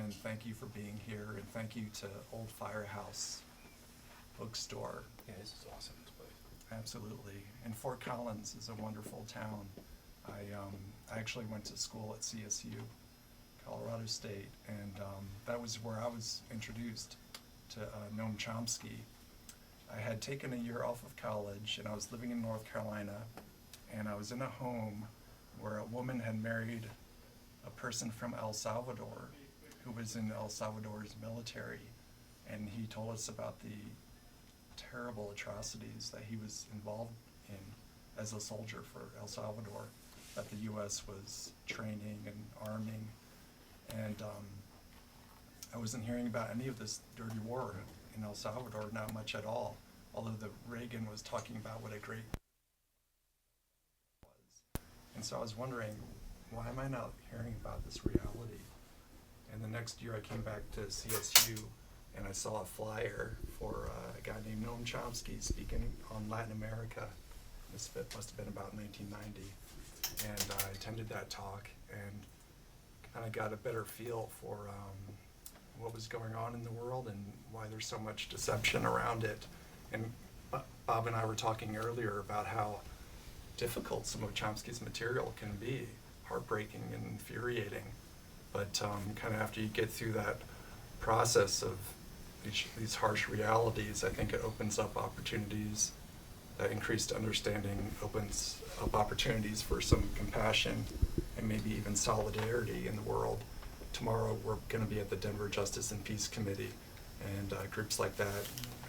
and thank you for being here, and thank you to Old Firehouse Bookstore. Yeah, this is awesome, this place. Absolutely. And Fort Collins is a wonderful town. I actually went to school at CSU, Colorado State, and that was where I was introduced to Noam Chomsky. I had taken a year off of college, and I was living in North Carolina, and I was in a home where a woman had married a person from El Salvador who was in El Salvador's military, and he told us about the terrible atrocities that he was involved in as a soldier for El Salvador, that the U.S. was training and arming, and I wasn't hearing about any of this dirty war in El Salvador, not much at all, although the Reagan was talking about what a great was. And so I was wondering, why am I not hearing about this reality? And the next year I came back to CSU and I saw a flyer for a guy named Noam Chomsky speaking on Latin America. This must have been about 1990. And I attended that talk and kind of got a better feel for what was going on in the world and why there's so much deception around it. And Bob and I were talking earlier about how difficult some of Chomsky's material can be, heartbreaking and infuriating. But kind of after you get through that process of these harsh realities, I think it opens up opportunities. That increased understanding opens up opportunities for some compassion and maybe even solidarity in the world. Tomorrow we're going to be at the Denver Justice and Peace Committee, and groups like that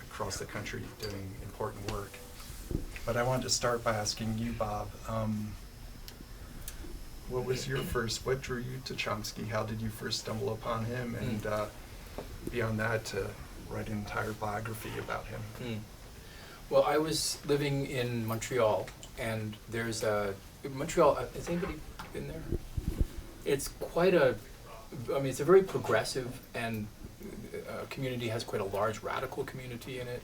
across the country doing important work. But I wanted to start by asking you, Bob, what was your what drew you to Chomsky? How did you first stumble upon him? And beyond that, to write an entire biography about him. Well, I was living in Montreal, and there's Montreal, has anybody been there? It's quite it's a very progressive and community, has quite a large radical community in it,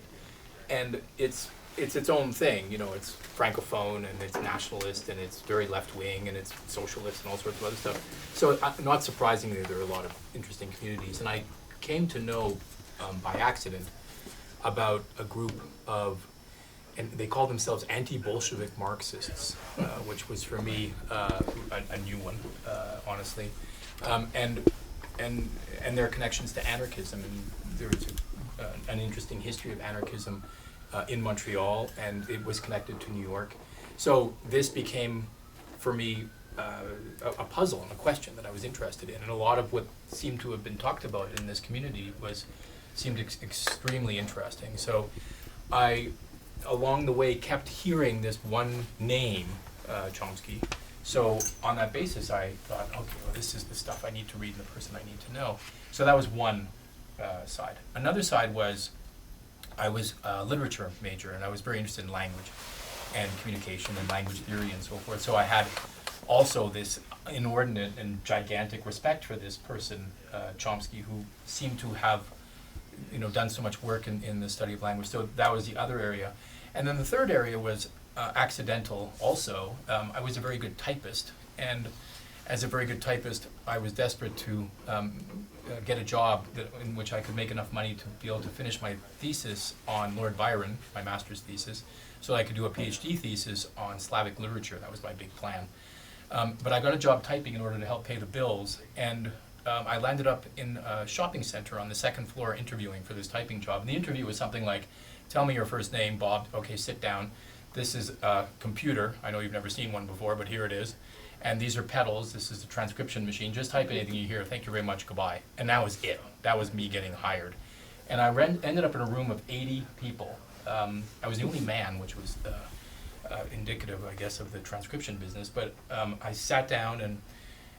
and it's its own thing, it's francophone and it's nationalist and it's very left-wing and it's socialist and all sorts of other stuff. So not surprisingly, there are a lot of interesting communities, and I came to know by accident about a group of, and they call themselves anti-Bolshevik Marxists, which was for me a new one, honestly, and their connections to anarchism. And there was an interesting history of anarchism in Montreal, and it was connected to New York. So this became, for me, a puzzle and a question that I was interested in. And a lot of what seemed to have been talked about in this community seemed extremely interesting. So I, along the way, kept hearing this one name, Chomsky. So on that basis, I thought, okay, well, this is the stuff I need to read and the person I need to know. So that was one side. Another side was, I was a literature major, and I was very interested in language and communication and language theory and so forth. So I had also this inordinate and gigantic respect for this person, Chomsky, who seemed to have done so much work in the study of language. So that was the other area. And then the third area was accidental also. I was a very good typist, and as a very good typist, I was desperate to get a job in which I could make enough money to be able to finish my thesis on Lord Byron, my master's thesis, so I could do a PhD thesis on Slavic literature. That was my big plan. But I got a job typing in order to help pay the bills, and I landed up in a shopping center on the second floor interviewing for this typing job. And the interview was something like, tell me your first name, Bob. Okay, sit down. This is a computer. I know you've never seen one before, but here it is. And these are pedals. This is the transcription machine. Just type anything you hear. Thank you very much. Goodbye. And that was it. That was me getting hired. And I ended up in a room of 80 people. I was the only man, which was indicative, I guess, of the transcription business. But I sat down,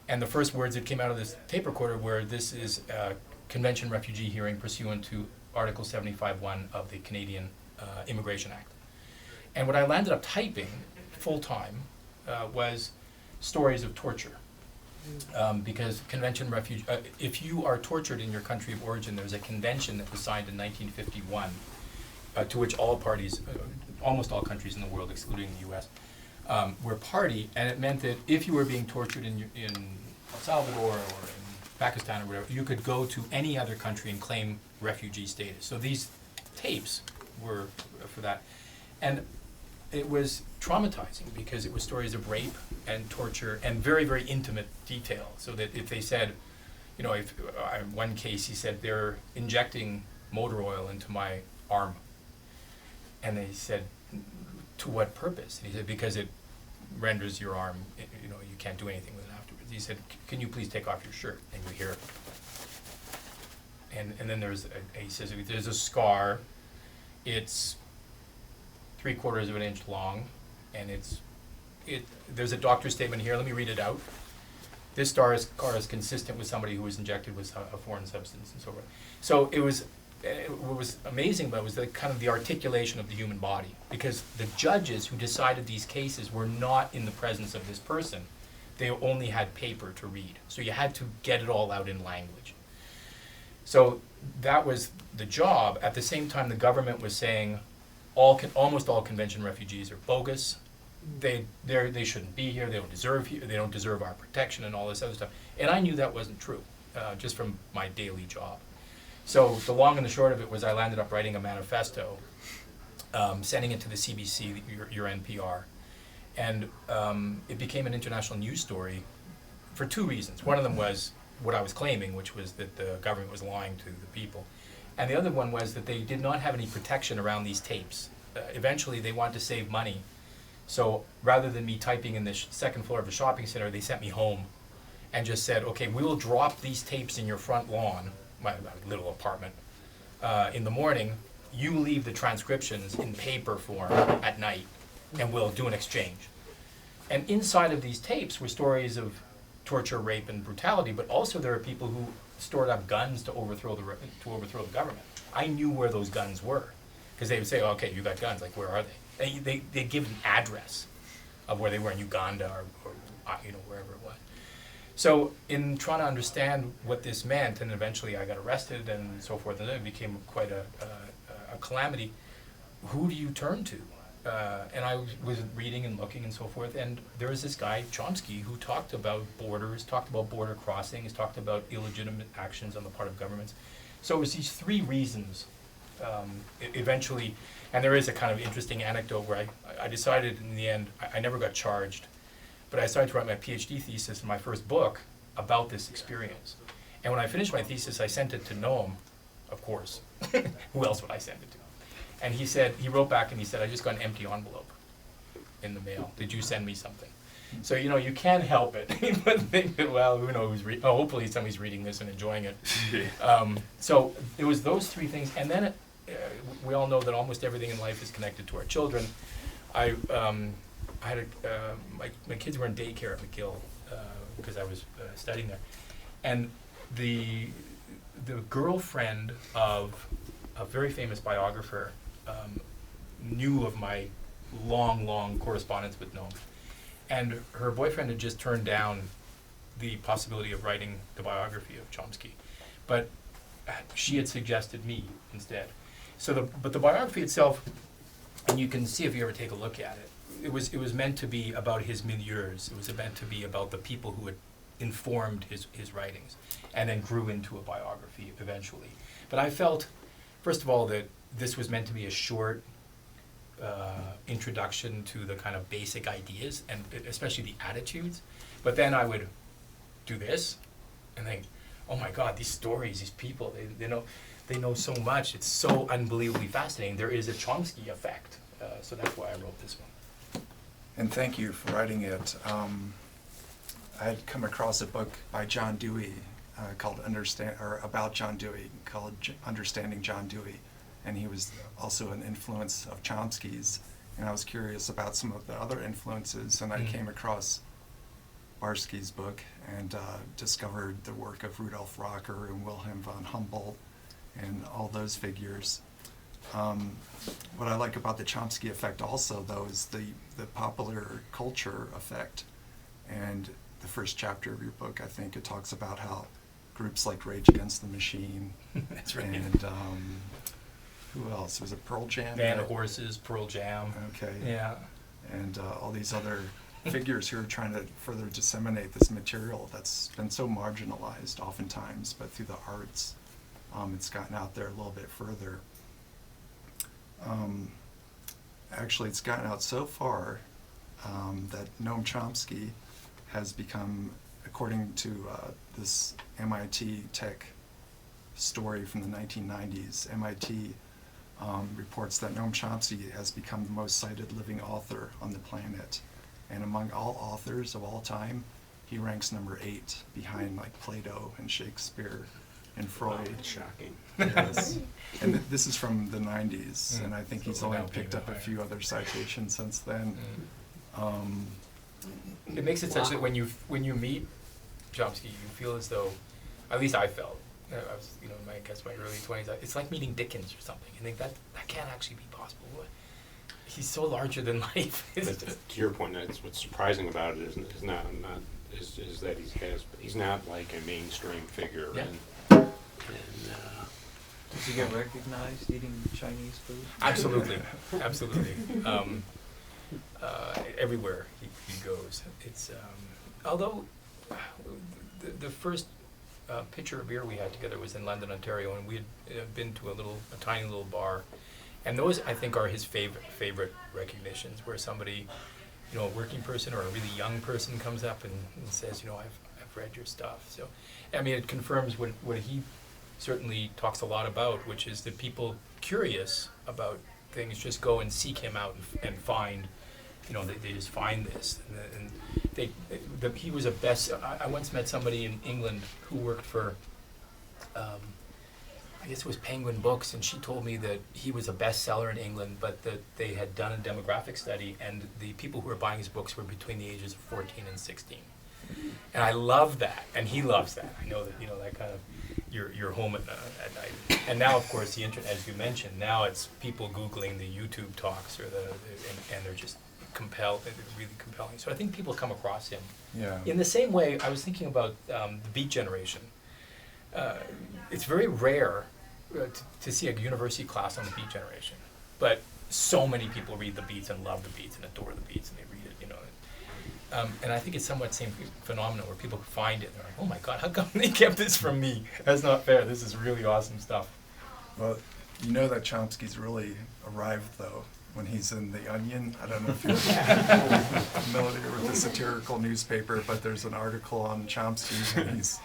and the first words that came out of this tape recorder were, this is a convention refugee hearing pursuant to Article 75(1) of the Canadian Immigration Act. And what I landed up typing full-time was stories of torture. Because convention if you are tortured in your country of origin, there's a convention that was signed in 1951 to which all parties, almost all countries in the world, excluding the U.S., were party, and it meant that if you were being tortured in El Salvador or in Pakistan or whatever, you could go to any other country and claim refugee status. So these tapes were for that. And it was traumatizing because it was stories of rape and torture and very, very intimate detail. So that if they said, you know, if one case he said they're injecting motor oil into my arm, and they said, to what purpose? And he said, because it renders your arm, you know, you can't do anything with it afterwards. He said, can you please take off your shirt? And you hear, and then he says, there's a scar. It's 3/4 of an inch long, and there's a doctor's statement here. Let me read it out. This scar is consistent with somebody who was injected with a foreign substance and so forth. So what was amazing about it was the kind of the articulation of the human body, because the judges who decided these cases were not in the presence of this person. They only had paper to read. So you had to get it all out in language. So that was the job. At the same time, the government was saying almost all convention refugees are bogus. They shouldn't be here. They don't deserve our protection and all this other stuff. And I knew that wasn't true, just from my daily job. So the long and the short of it was I landed up writing a manifesto, sending it to the CBC, your NPR, and it became an international news story for two reasons. One of them was what I was claiming, which was that the government was lying to the people. And the other one was that they did not have any protection around these tapes. Eventually, they wanted to save money. So rather than me typing in the second floor of a shopping center, they sent me home and just said, okay, we will drop these tapes in your front lawn, my little apartment, in the morning. You leave the transcriptions in paper form at night, and we'll do an exchange. And inside of these tapes were stories of torture, rape, and brutality, but also there are people who stored up guns to overthrow the government. I knew where those guns were, because they would say, oh, okay, you got guns, like where are they? They'd give an address of where they were in Uganda or wherever it was. So in trying to understand what this meant, and eventually I got arrested and so forth, and then it became quite a calamity. Who do you turn to? And I was reading and looking and so forth, and there was this guy, Chomsky, who talked about borders, talked about border crossings, talked about illegitimate actions on the part of governments. So it was these three reasons, eventually, and there is a kind of interesting anecdote where I decided in the end, I never got charged, but I started to write my PhD thesis in my first book about this experience. And when I finished my thesis, I sent it to Noam, of course. Who else would I send it to? And he wrote back and he said, I just got an empty envelope in the mail. Did you send me something? So, you can't help it. But think that, well, who knows? Hopefully somebody's reading this and enjoying it. So it was those three things. And then we all know that almost everything in life is connected to our children. My kids were in daycare at McGill because I was studying there. And the girlfriend of a very famous biographer knew of my long correspondence with Noam. And her boyfriend had just turned down the possibility of writing the biography of Chomsky. But she had suggested me instead. But the biography itself, and you can see if you ever take a look at it, it was meant to be about his milieus. It was meant to be about the people who had informed his writings, and then grew into a biography eventually. But I felt, first of all, that this was meant to be a short introduction to the kind of basic ideas, and especially the attitudes. But then I would do this and think, oh my God, these stories, these people, they know so much. It's so unbelievably fascinating. There is a Chomsky effect. So that's why I wrote this one. And thank you for writing it. I had come across a book by John Dewey about John Dewey called Understanding John Dewey, and he was also an influence of Chomsky's. And I was curious about some of the other influences, and I came across Barsky's book and discovered the work of Rudolf Rocker and Wilhelm von Humboldt and all those figures. What I like about the Chomsky effect also, though, is the popular culture effect. And the first chapter of your book, I think it talks about how groups like Rage Against the Machine, That's right. and who else? Was it Pearl Jam? Band of Horses, Pearl Jam. Okay. Yeah. And all these other figures who are trying to further disseminate this material that's been so marginalized oftentimes, but through the arts, it's gotten out there a little bit further. Actually, it's gotten out so far that Noam Chomsky has become, according to this MIT tech story from the 1990s, MIT reports that Noam Chomsky has become the most cited living author on the planet. And among all authors of all time, he ranks number 8 behind like Plato and Shakespeare and Freud. That's shocking. Yes. And this is from the 90s, and I think So he's only now picked being up a higher. few other citations since then. It makes it such that when you meet Chomsky, you feel as though, at least I felt, I was, in my early 20s, it's like meeting Dickens or something. I think that can't actually be possible. He's so larger than life. But to your point, that's what's surprising about it is that he's not like a mainstream figure. Yeah. Does he get recognized eating Chinese food? Absolutely, absolutely. Everywhere he goes, it's although the first pitcher of beer we had together was in London, Ontario, and we had been to a tiny little bar, and those I think are his favorite recognitions, where somebody, a working person or a really young person comes up and says, I've read your stuff. So, I mean, it confirms what he certainly talks a lot about, which is that people curious about things just go and seek him out and find, they just find this. And he was I once met somebody in England who worked for, I guess it was Penguin Books, and she told me that he was a bestseller in England, but that they had done a demographic study, and the people who were buying his books were between the ages of 14 and 16. And I love that, and he loves that. I know that, that kind of, you're home at night. And now, of course, the internet, as you mentioned, now it's people Googling the YouTube talks, and they're just really compelling. So I think people come across him. Yeah. In the same way, I was thinking about the Beat Generation. It's very rare to see a university class on the Beat Generation, but so many people read the Beats and love the Beats and adore the Beats, and they read it, and I think it's somewhat the same phenomenon where people find it and they're like, oh my God, how come they kept this from me? That's not fair. This is really awesome stuff. Well, you know that Chomsky's really arrived, though, when he's in The Onion. I don't know if you're familiar with the satirical newspaper, but there's an article on Chomsky, and he's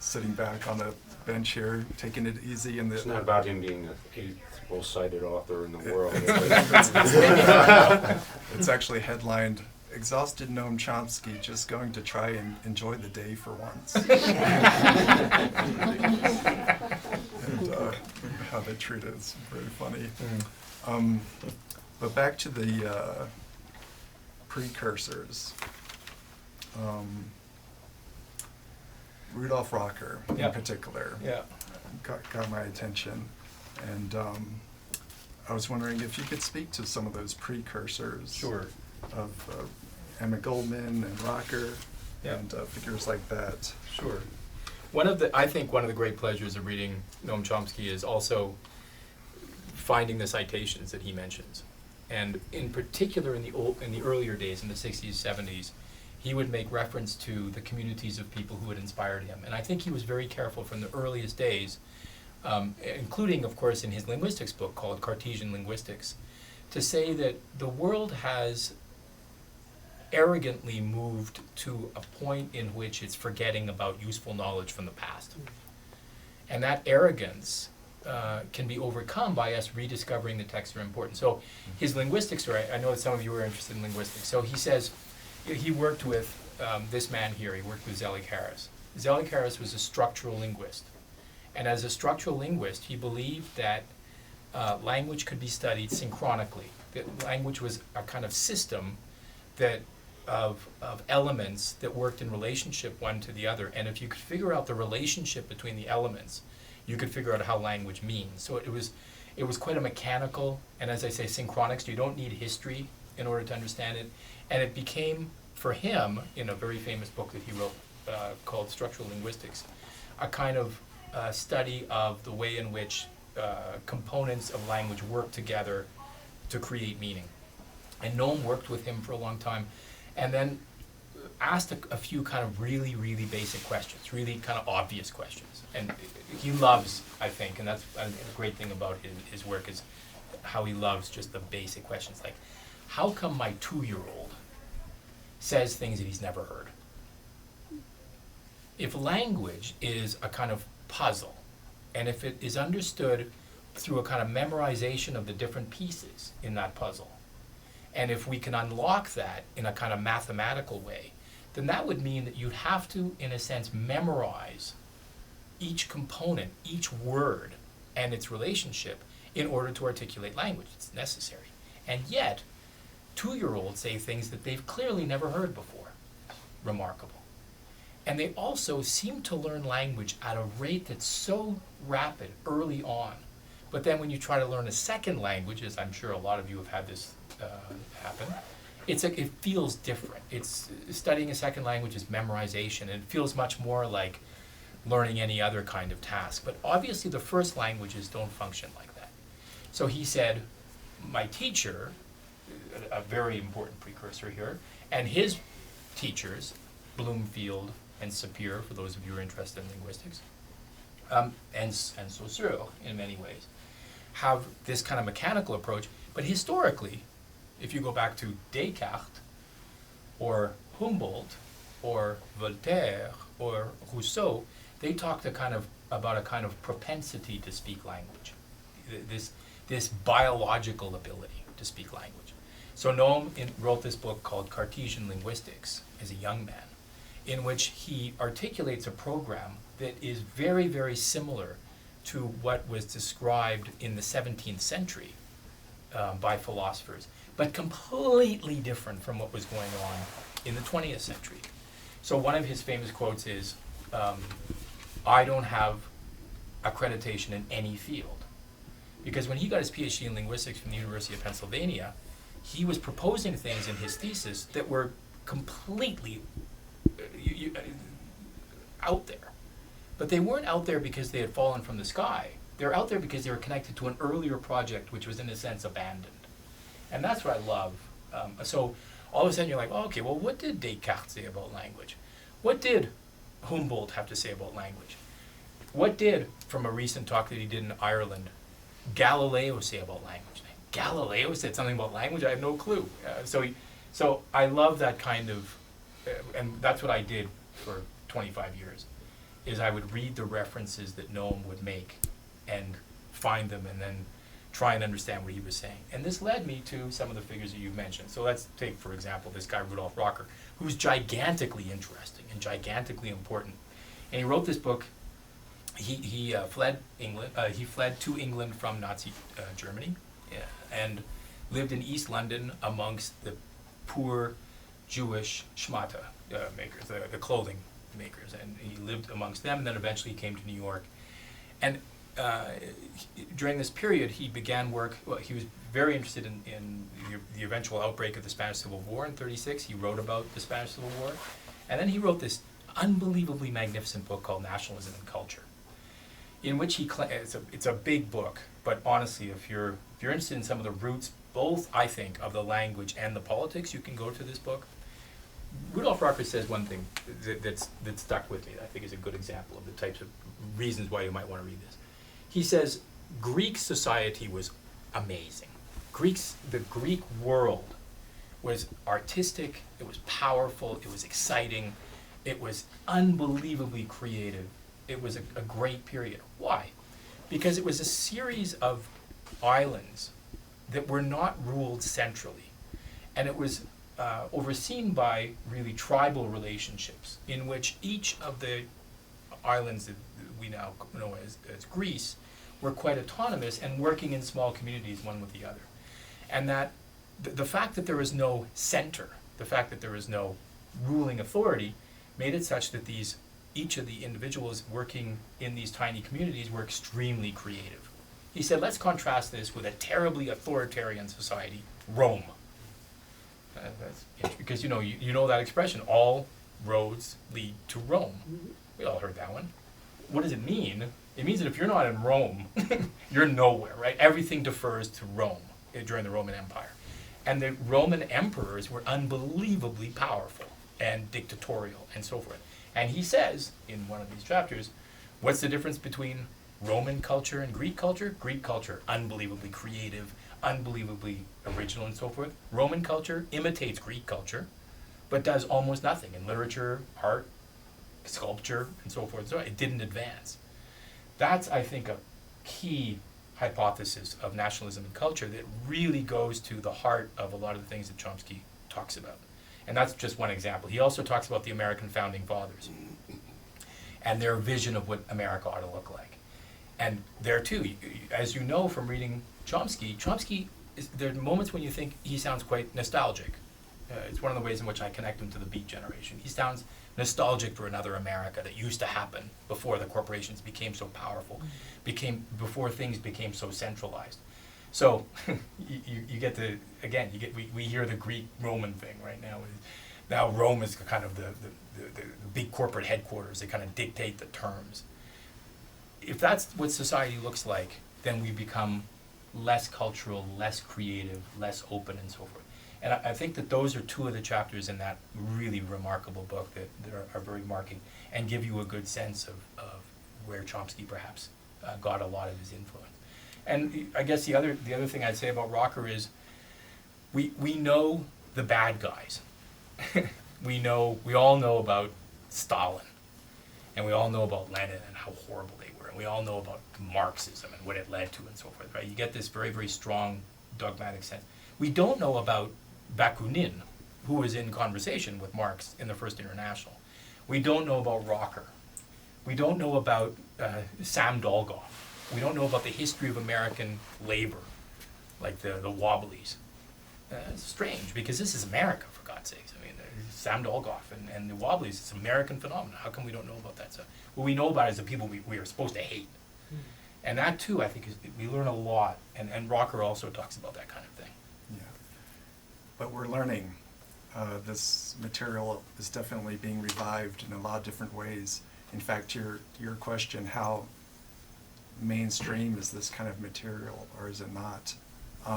sitting back on a bench here, taking it easy. It's not about him being the 8th most-cited author in the world. It's actually headlined, "Exhausted Noam Chomsky just going to try and enjoy the day for once." And how they treat it is very funny. But back to the precursors. Rudolf Rocker Yeah. in particular Yeah. got my attention. And I was wondering if you could speak to some of those precursors Sure. of Emma Goldman and Rocker Yeah. and figures like that. Sure. I think one of the great pleasures of reading Noam Chomsky is also finding the citations that he mentions. And in particular in the earlier days, in the 60s, 70s, he would make reference to the communities of people who had inspired him. And I think he was very careful from the earliest days, including, of course, in his linguistics book called Cartesian Linguistics, to say that the world has arrogantly moved to a point in which it's forgetting about useful knowledge from the past. And that arrogance can be overcome by us rediscovering the texts that are important. So his linguistics, I know that some of you are interested in linguistics. So he says, he worked with this man here, he worked with Zelig Harris. Zelig Harris was a structural linguist. And as a structural linguist, he believed that language could be studied synchronically. That language was a kind of system of elements that worked in relationship one to the other. And if you could figure out the relationship between the elements, you could figure out how language means. So it was quite a mechanical, and as I say, synchronics. You don't need history in order to understand it. And it became, for him, in a very famous book that he wrote called Structural Linguistics, a kind of study of the way in which components of language work together to create meaning. And Noam worked with him for a long time. and then asked a few kind of really, really basic questions, really kind of obvious questions. And he loves, I think, and that's a great thing about his work is how he loves just the basic questions, like, how come my 2-year-old says things that he's never heard? If language is a kind of puzzle, and if it is understood through a kind of memorization of the different pieces in that puzzle, and if we can unlock that in a kind of mathematical way, then that would mean that you'd have to, in a sense, memorize each component, each word, and its relationship in order to articulate language. It's necessary. And yet, 2-year-olds say things that they've clearly never heard before. Remarkable. And they also seem to learn language at a rate that's so rapid early on. But then when you try to learn a second language, as I'm sure a lot of you have had this happen, it feels different. Studying a second language is memorization, and it feels much more like learning any other kind of task. But obviously the first languages don't function like that. So he said, my teacher, a very important precursor here, and his teachers, Bloomfield and Sapir, for those of you who are interested in linguistics, and Saussure in many ways, have this kind of mechanical approach. But historically, if you go back to Descartes, or Humboldt, or Voltaire, or Rousseau, they talked about a kind of propensity to speak language, this biological ability to speak language. So Noam wrote this book called Cartesian Linguistics as a young man, in which he articulates a program that is very, very similar to what was described in the 17th century by philosophers, but completely different from what was going on in the 20th century. So one of his famous quotes is, I don't have accreditation in any field. Because when he got his PhD in linguistics from the University of Pennsylvania, he was proposing things in his thesis that were completely out there. But they weren't out there because they had fallen from the sky. They were out there because they were connected to an earlier project which was in a sense abandoned. And that's what I love. So all of a sudden you're like, oh, okay, well, what did Descartes say about language? What did Humboldt have to say about language? What did, from a recent talk that he did in Ireland, Galileo say about language? Galileo said something about language? I have no clue. So I love that kind of, and that's what I did for 25 years, is I would read the references that Noam would make and find them and then try and understand what he was saying. And this led me to some of the figures that you've mentioned. So let's take, for example, this guy Rudolf Rocker, who's gigantically interesting and gigantically important. And he wrote this book. He fled England. He fled to England from Nazi Germany, and lived in East London amongst the poor Jewish schmata makers, the clothing makers, and he lived amongst them. And then eventually he came to New York, and during this period he began work. Well, he was very interested in the eventual outbreak of the Spanish Civil War in '36. He wrote about the Spanish Civil War, and then he wrote this unbelievably magnificent book called Nationalism and Culture, in which it's a big book, but honestly, if you're interested in some of the roots, both I think of the language and the politics, you can go to this book. Rudolf Rocker says one thing that's stuck with me that I think is a good example of the types of reasons why you might want to read this. He says Greek society was amazing. The Greek world was artistic, it was powerful, it was exciting, it was unbelievably creative. It was a great period. Why? Because it was a series of islands that were not ruled centrally. And it was overseen by really tribal relationships in which each of the islands that we now know as Greece were quite autonomous and working in small communities one with the other. And that the fact that there was no center, the fact that there was no ruling authority, made it such that each of the individuals working in these tiny communities were extremely creative. He said, let's contrast this with a terribly authoritarian society, Rome. That's because you know that expression, all roads lead to Rome. We all heard that one. What does it mean? It means that if you're not in Rome, you're nowhere, right? Everything defers to Rome during the Roman Empire. And the Roman emperors were unbelievably powerful and dictatorial and so forth. And he says in one of these chapters, what's the difference between Roman culture and Greek culture? Greek culture, unbelievably creative, unbelievably original and so forth. Roman culture imitates Greek culture, but does almost nothing in literature, art, sculpture, and so forth. So it didn't advance. That's, I think, a key hypothesis of nationalism and culture that really goes to the heart of a lot of the things that Chomsky talks about. And that's just one example. He also talks about the American founding fathers and their vision of what America ought to look like. And there too, as you know from reading Chomsky there are moments when you think he sounds quite nostalgic. It's one of the ways in which I connect him to the Beat generation. He sounds nostalgic for another America that used to happen before the corporations became so powerful, before things became so centralized. So you get to, again, we hear the Greek-Roman thing right now. Now Rome is kind of the big corporate headquarters that kind of dictate the terms. If that's what society looks like, then we become less cultural, less creative, less open, and so forth. And I think that those are two of the chapters in that really remarkable book that are very marking and give you a good sense of where Chomsky perhaps got a lot of his influence. And I guess the other thing I'd say about Rocker is we know the bad guys. We all know about Stalin, and we all know about Lenin and how horrible they were, and we all know about Marxism and what it led to and so forth, right? You get this very, very strong dogmatic sense. We don't know about Bakunin, who was in conversation with Marx in the First International. We don't know about Rocker. We don't know about Sam Dolgoff. We don't know about the history of American labor, like the Wobblies. It's strange, because this is America, for God's sakes. I mean, Sam Dolgoff and the Wobblies, it's an American phenomenon. How come we don't know about that stuff? What we know about is the people we are supposed to hate. And that, too, I think, we learn a lot. And Rocker also talks about that kind of thing. Yeah. But we're learning. This material is definitely being revived in a lot of different ways. In fact, your question, how mainstream is this kind of material, or is it not?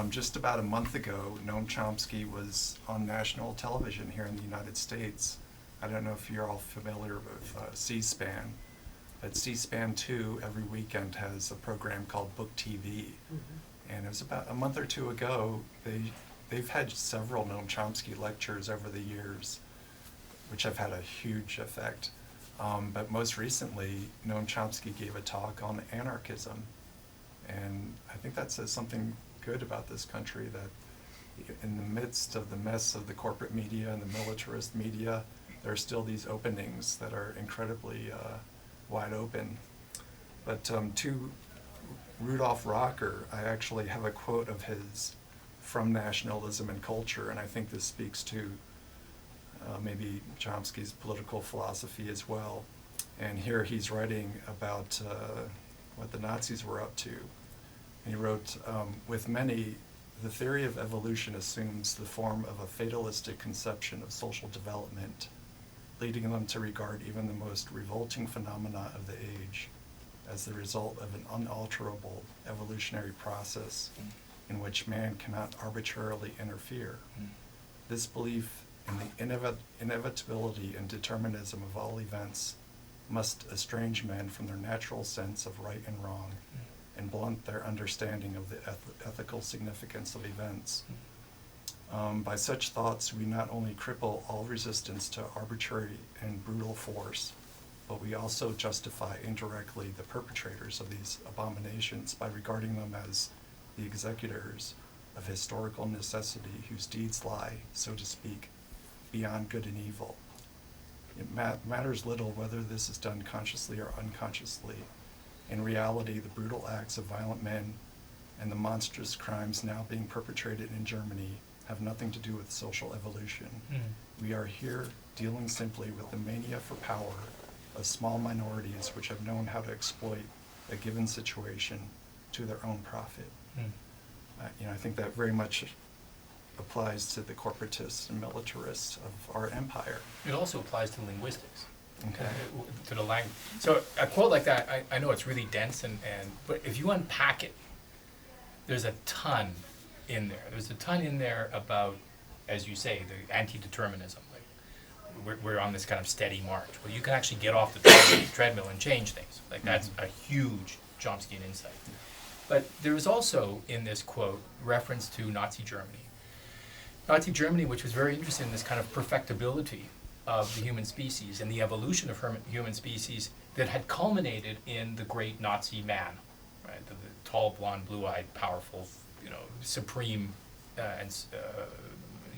Just about a month ago, Noam Chomsky was on national television here in the United States. I don't know if you're all familiar with C-SPAN, but C-SPAN 2 every weekend has a program called Book TV. And it was about a month or two ago, they've had several Noam Chomsky lectures over the years, which have had a huge effect. But most recently, Noam Chomsky gave a talk on anarchism. And I think that says something good about this country, that in the midst of the mess of the corporate media and the militarist media, there are still these openings that are incredibly wide open. But to Rudolf Rocker, I actually have a quote of his from Nationalism and Culture, and I think this speaks to maybe Chomsky's political philosophy as well. And here he's writing about what the Nazis were up to. And he wrote, with many, the theory of evolution assumes the form of a fatalistic conception of social development, leading them to regard even the most revolting phenomena of the age as the result of an unalterable evolutionary process in which man cannot arbitrarily interfere. This belief in the inevitability and determinism of all events must estrange men from their natural sense of right and wrong and blunt their understanding of the ethical significance of events. By such thoughts, we not only cripple all resistance to arbitrary and brutal force, but we also justify indirectly the perpetrators of these abominations by regarding them as the executors of historical necessity whose deeds lie, so to speak, beyond good and evil. It matters little whether this is done consciously or unconsciously. In reality, the brutal acts of violent men and the monstrous crimes now being perpetrated in Germany have nothing to do with social evolution. We are here dealing simply with the mania for power of small minorities which have known how to exploit a given situation to their own profit. I think that very much applies to the corporatists and militarists of our empire. It also applies to linguistics. Okay. To the language. So a quote like that, I know it's really dense, but if you unpack it, there's a ton in there. There's a ton in there about, as you say, the anti-determinism. Like we're on this kind of steady march. Well, you can actually get off the treadmill and change things. Like that's a huge Chomskyan insight. But there is also in this quote reference to Nazi Germany. Nazi Germany, which was very interested in this kind of perfectibility of the human species and the evolution of human species that had culminated in the great Nazi man, right? The tall, blonde, blue-eyed, powerful, supreme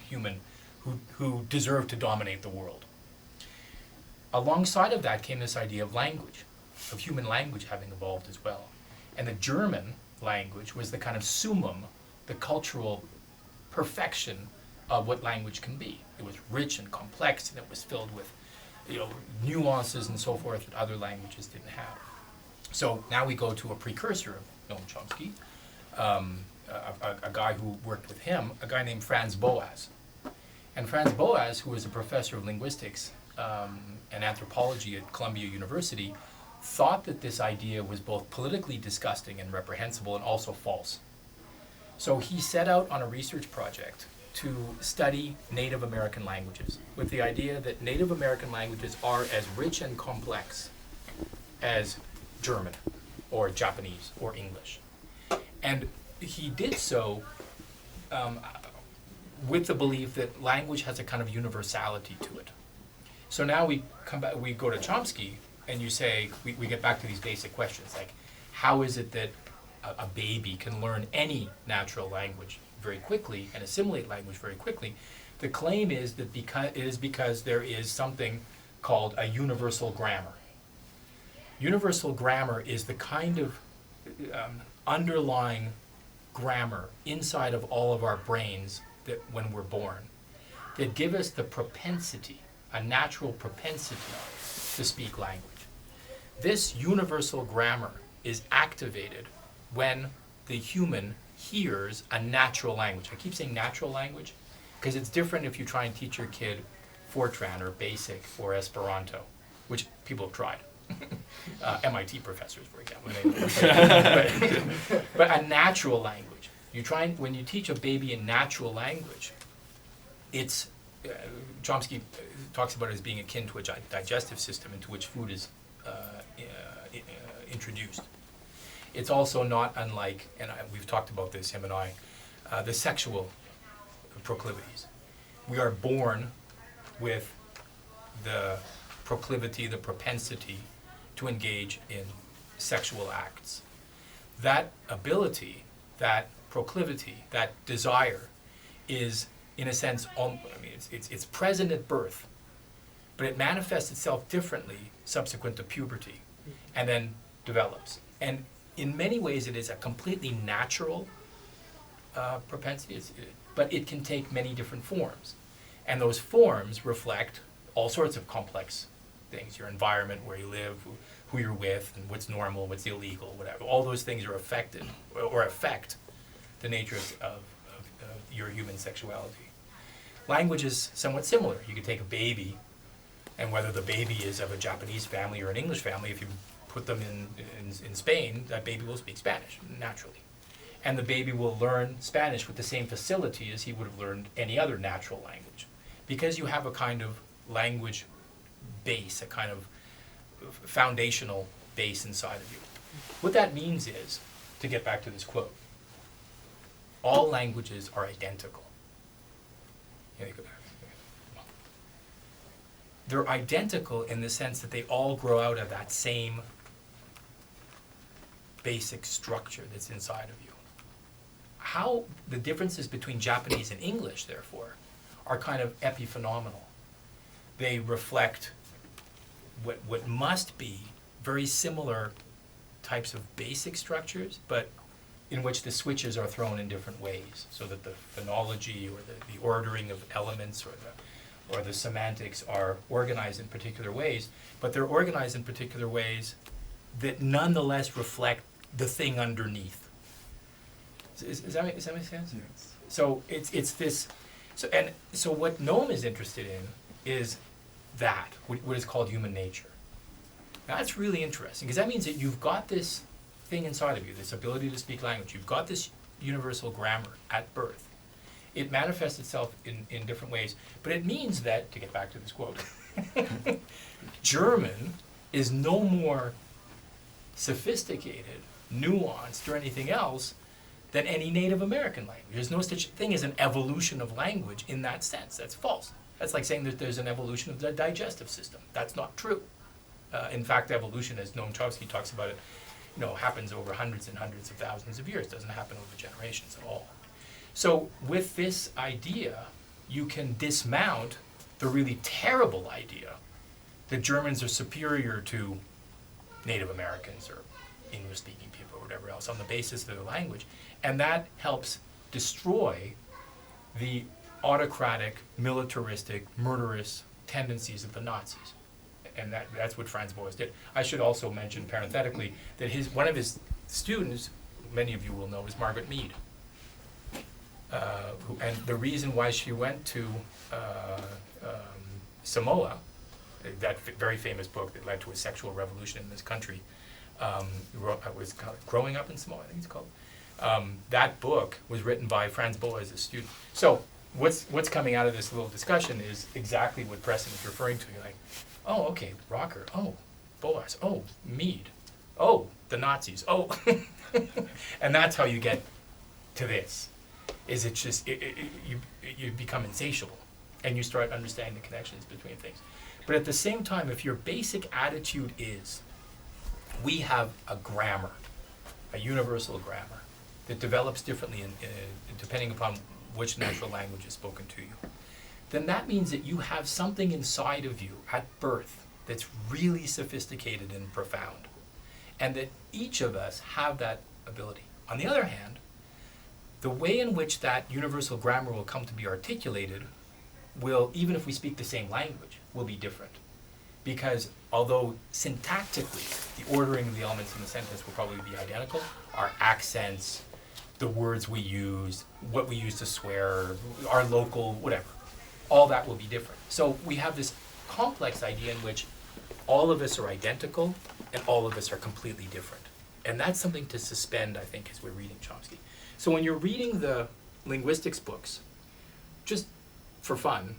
human who deserved to dominate the world. Alongside of that came this idea of language, of human language having evolved as well. And the German language was the kind of summum, the cultural perfection of what language can be. It was rich and complex, and it was filled with nuances and so forth that other languages didn't have. So now we go to a precursor of Noam Chomsky, a guy who worked with him, a guy named Franz Boas. And Franz Boas, who was a professor of linguistics and anthropology at Columbia University, thought that this idea was both politically disgusting and reprehensible and also false. So he set out on a research project to study Native American languages with the idea that Native American languages are as rich and complex as German or Japanese or English. And he did so with the belief that language has a kind of universality to it. So now we come back, we go to Chomsky, and you say, we get back to these basic questions, like how is it that a baby can learn any natural language very quickly and assimilate language very quickly? The claim is that because there is something called a universal grammar. Universal grammar is the kind of underlying grammar inside of all of our brains that when we're born, that give us the propensity, a natural propensity to speak language. This universal grammar is activated when the human hears a natural language. I keep saying natural language because it's different if you try and teach your kid Fortran or BASIC or Esperanto, which people have tried. MIT professors, for example. But a natural language. When you teach a baby a natural language, it's, Chomsky talks about it as being akin to a digestive system into which food is introduced. It's also not unlike, and we've talked about this, him and I, the sexual proclivities. We are born with the proclivity, the propensity to engage in sexual acts. That ability, that proclivity, that desire is, in a sense, it's present at birth, but it manifests itself differently subsequent to puberty and then develops. And in many ways it is a completely natural propensity, but it can take many different forms. And those forms reflect all sorts of complex things, your environment, where you live, who you're with, and what's normal, what's illegal, whatever. All those things are affected or affect the nature of your human sexuality. Language is somewhat similar. You could take a baby, and whether the baby is of a Japanese family or an English family, if you put them in Spain, that baby will speak Spanish naturally. And the baby will learn Spanish with the same facility as he would have learned any other natural language, because you have a kind of language base, a kind of foundational base inside of you. What that means is, to get back to this quote, all languages are identical. They're identical in the sense that they all grow out of that same basic structure that's inside of you. How the differences between Japanese and English, therefore, are kind of epiphenomenal. They reflect what must be very similar types of basic structures, but in which the switches are thrown in different ways, so that the phonology or the ordering of elements or the semantics are organized in particular ways, but they're organized in particular ways that nonetheless reflect the thing underneath. Does that make sense? Yes. So it's this. So what Noam is interested in is that what is called human nature. Now, that's really interesting because that means that you've got this thing inside of you, this ability to speak language. You've got this universal grammar at birth. It manifests itself in different ways, but it means that, to get back to this quote, German is no more sophisticated, nuanced, or anything else than any Native American language. There's no such thing as an evolution of language in that sense. That's false. That's like saying that there's an evolution of the digestive system. That's not true. In fact, evolution, as Noam Chomsky talks about it, happens over hundreds and hundreds of thousands of years. It doesn't happen over generations at all. So with this idea, you can dismount the really terrible idea that Germans are superior to Native Americans or English-speaking people or whatever else on the basis of their language. And that helps destroy the autocratic, militaristic, murderous tendencies of the Nazis. And that's what Franz Boas did. I should also mention parenthetically that one of his students, many of you will know, is Margaret Mead. And the reason why she went to Samoa, that very famous book that led to a sexual revolution in this country, was called Growing Up in Samoa, I think it's called. That book was written by Franz Boas, a student. So what's coming out of this little discussion is exactly what Preston is referring to. You're like, oh, okay, Rocker, oh, Boas, oh, Mead, oh, the Nazis, oh. And that's how you get to this. Is it just, you become insatiable and you start understanding the connections between things. But at the same time, if your basic attitude is, we have a grammar, a universal grammar, that develops differently depending upon which natural language is spoken to you, then that means that you have something inside of you at birth that's really sophisticated and profound. And that each of us have that ability. On the other hand, the way in which that universal grammar will come to be articulated will, even if we speak the same language, will be different. Because although syntactically, the ordering of the elements in the sentence will probably be identical, our accents, the words we use, what we use to swear, our local, whatever, all that will be different. So we have this complex idea in which all of us are identical and all of us are completely different. And that's something to suspend, I think, as we're reading Chomsky. So when you're reading the linguistics books, just for fun,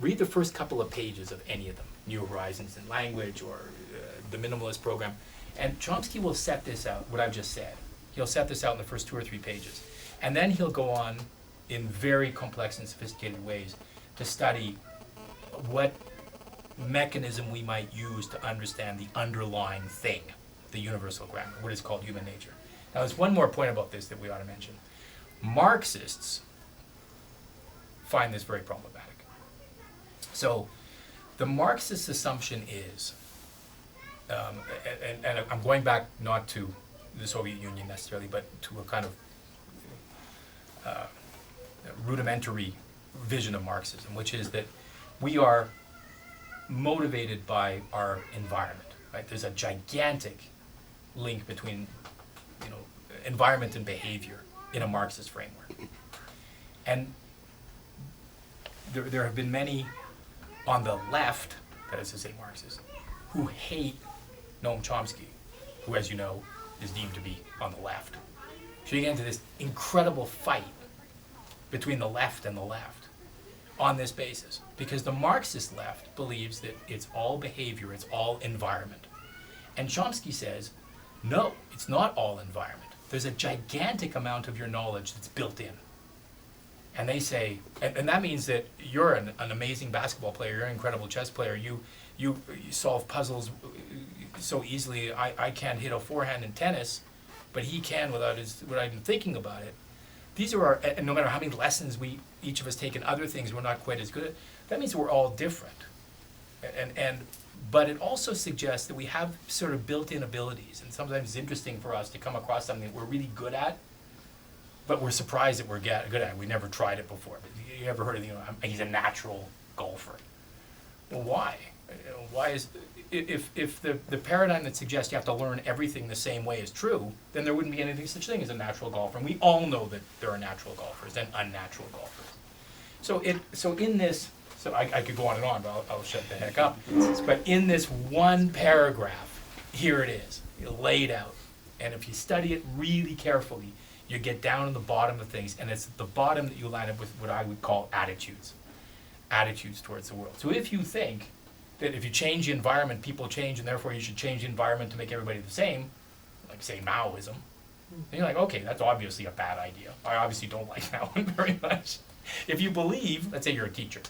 read the first couple of pages of any of them, New Horizons in Language or the Minimalist Program, and Chomsky will set this out, what I've just said. He'll set this out in the first 2 or 3 pages. And then he'll go on in very complex and sophisticated ways to study what mechanism we might use to understand the underlying thing, the universal grammar, what is called human nature. Now, there's one more point about this that we ought to mention. Marxists find this very problematic. So, the Marxist assumption is, and I'm going back not to the Soviet Union necessarily, but to a kind of rudimentary vision of Marxism, which is that we are motivated by our environment. Right? There's a gigantic link between environment and behavior in a Marxist framework. And there have been many on the left, that is to say Marxists, who hate Noam Chomsky, who, as you know, is deemed to be on the left. So you get into this incredible fight between the left and the left on this basis, because the Marxist left believes that it's all behavior, it's all environment. And Chomsky says, no, it's not all environment. There's a gigantic amount of your knowledge that's built in. And they say, and that means that you're an amazing basketball player, you're an incredible chess player, you solve puzzles so easily. I can't hit a forehand in tennis, but he can without even thinking about it. These are and no matter how many lessons each of us take in other things we're not quite as good at, that means we're all different. But it also suggests that we have sort of built-in abilities, and sometimes it's interesting for us to come across something that we're really good at, but we're surprised that we're good at it. We never tried it before. But you ever heard of, he's a natural golfer? Well, why? Why is, if the paradigm that suggests you have to learn everything the same way is true, then there wouldn't be anything such thing as a natural golfer. And we all know that there are natural golfers and unnatural golfers. So in this, so I could go on and on, but I'll shut the heck up. But in this one paragraph, here it is, laid out. And if you study it really carefully, You get down to the bottom of things, and it's at the bottom that you land up with what I would call attitudes towards the world. So if you think that if you change the environment, people change, and therefore you should change the environment to make everybody the same, like say Maoism, then you're like, okay, that's obviously a bad idea. I obviously don't like that one very much. If you believe, let's say you're a teacher,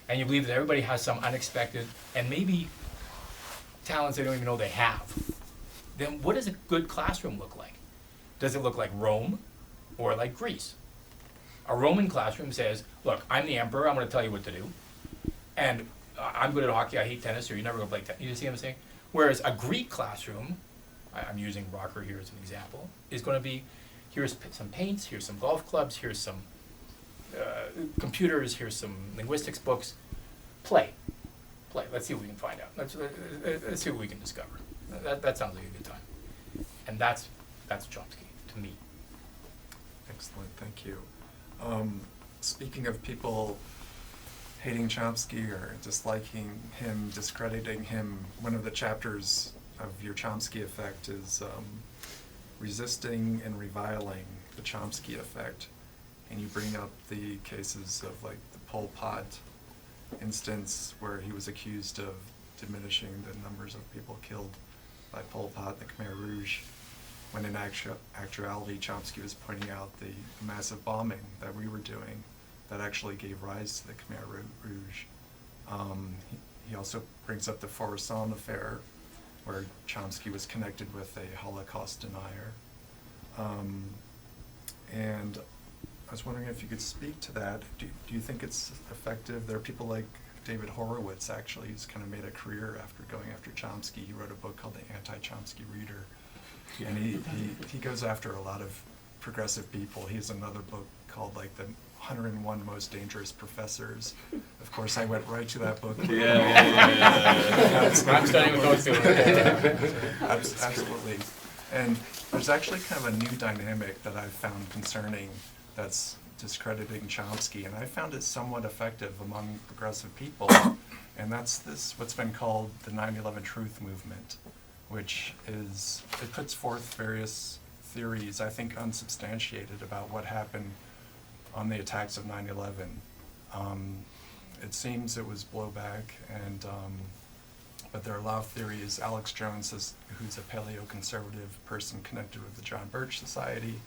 and you believe that everybody has some unexpected and maybe talents they don't even know they have, then what does a good classroom look like? Does it look like Rome or like Greece? A Roman classroom says, look, I'm the emperor, I'm going to tell you what to do. And I'm good at hockey, I hate tennis, or you're never going to play tennis. You see what I'm saying? Whereas a Greek classroom, I'm using Rocker here as an example, is going to be, here's some paints, here's some golf clubs, here's some computers, here's some linguistics books. Play. Let's see what we can find out. Let's see what we can discover. That sounds like a good time. And that's Chomsky, to me. Excellent, thank you. Speaking of people hating Chomsky or disliking him, discrediting him, one of the chapters of your Chomsky effect is resisting and reviling the Chomsky effect. And you bring up the cases of like the Pol Pot instance where he was accused of diminishing the numbers of people killed by Pol Pot, the Khmer Rouge, when in actuality Chomsky was pointing out the massive bombing that we were doing that actually gave rise to the Khmer Rouge. He also brings up the Khorasan affair, where Chomsky was connected with a Holocaust denier. And I was wondering if you could speak to that. Do you think it's effective? There are people like David Horowitz, actually, who's kind of made a career after going after Chomsky. He wrote a book called The Anti-Chomsky Reader. And he goes after a lot of progressive people. He has another book called like the 101 Most Dangerous Professors. Of course, I went right to that book. I'm studying with those two. Absolutely. And there's actually kind of a new dynamic that I've found concerning that's discrediting Chomsky, and I found it somewhat effective among progressive people, and that's what's been called the 9/11 Truth Movement, which is, it puts forth various theories, I think unsubstantiated, about what happened on the attacks of 9/11. It seems it was blowback, and but there are a lot of theories. Alex Jones, who's a paleoconservative person connected with the John Birch Society,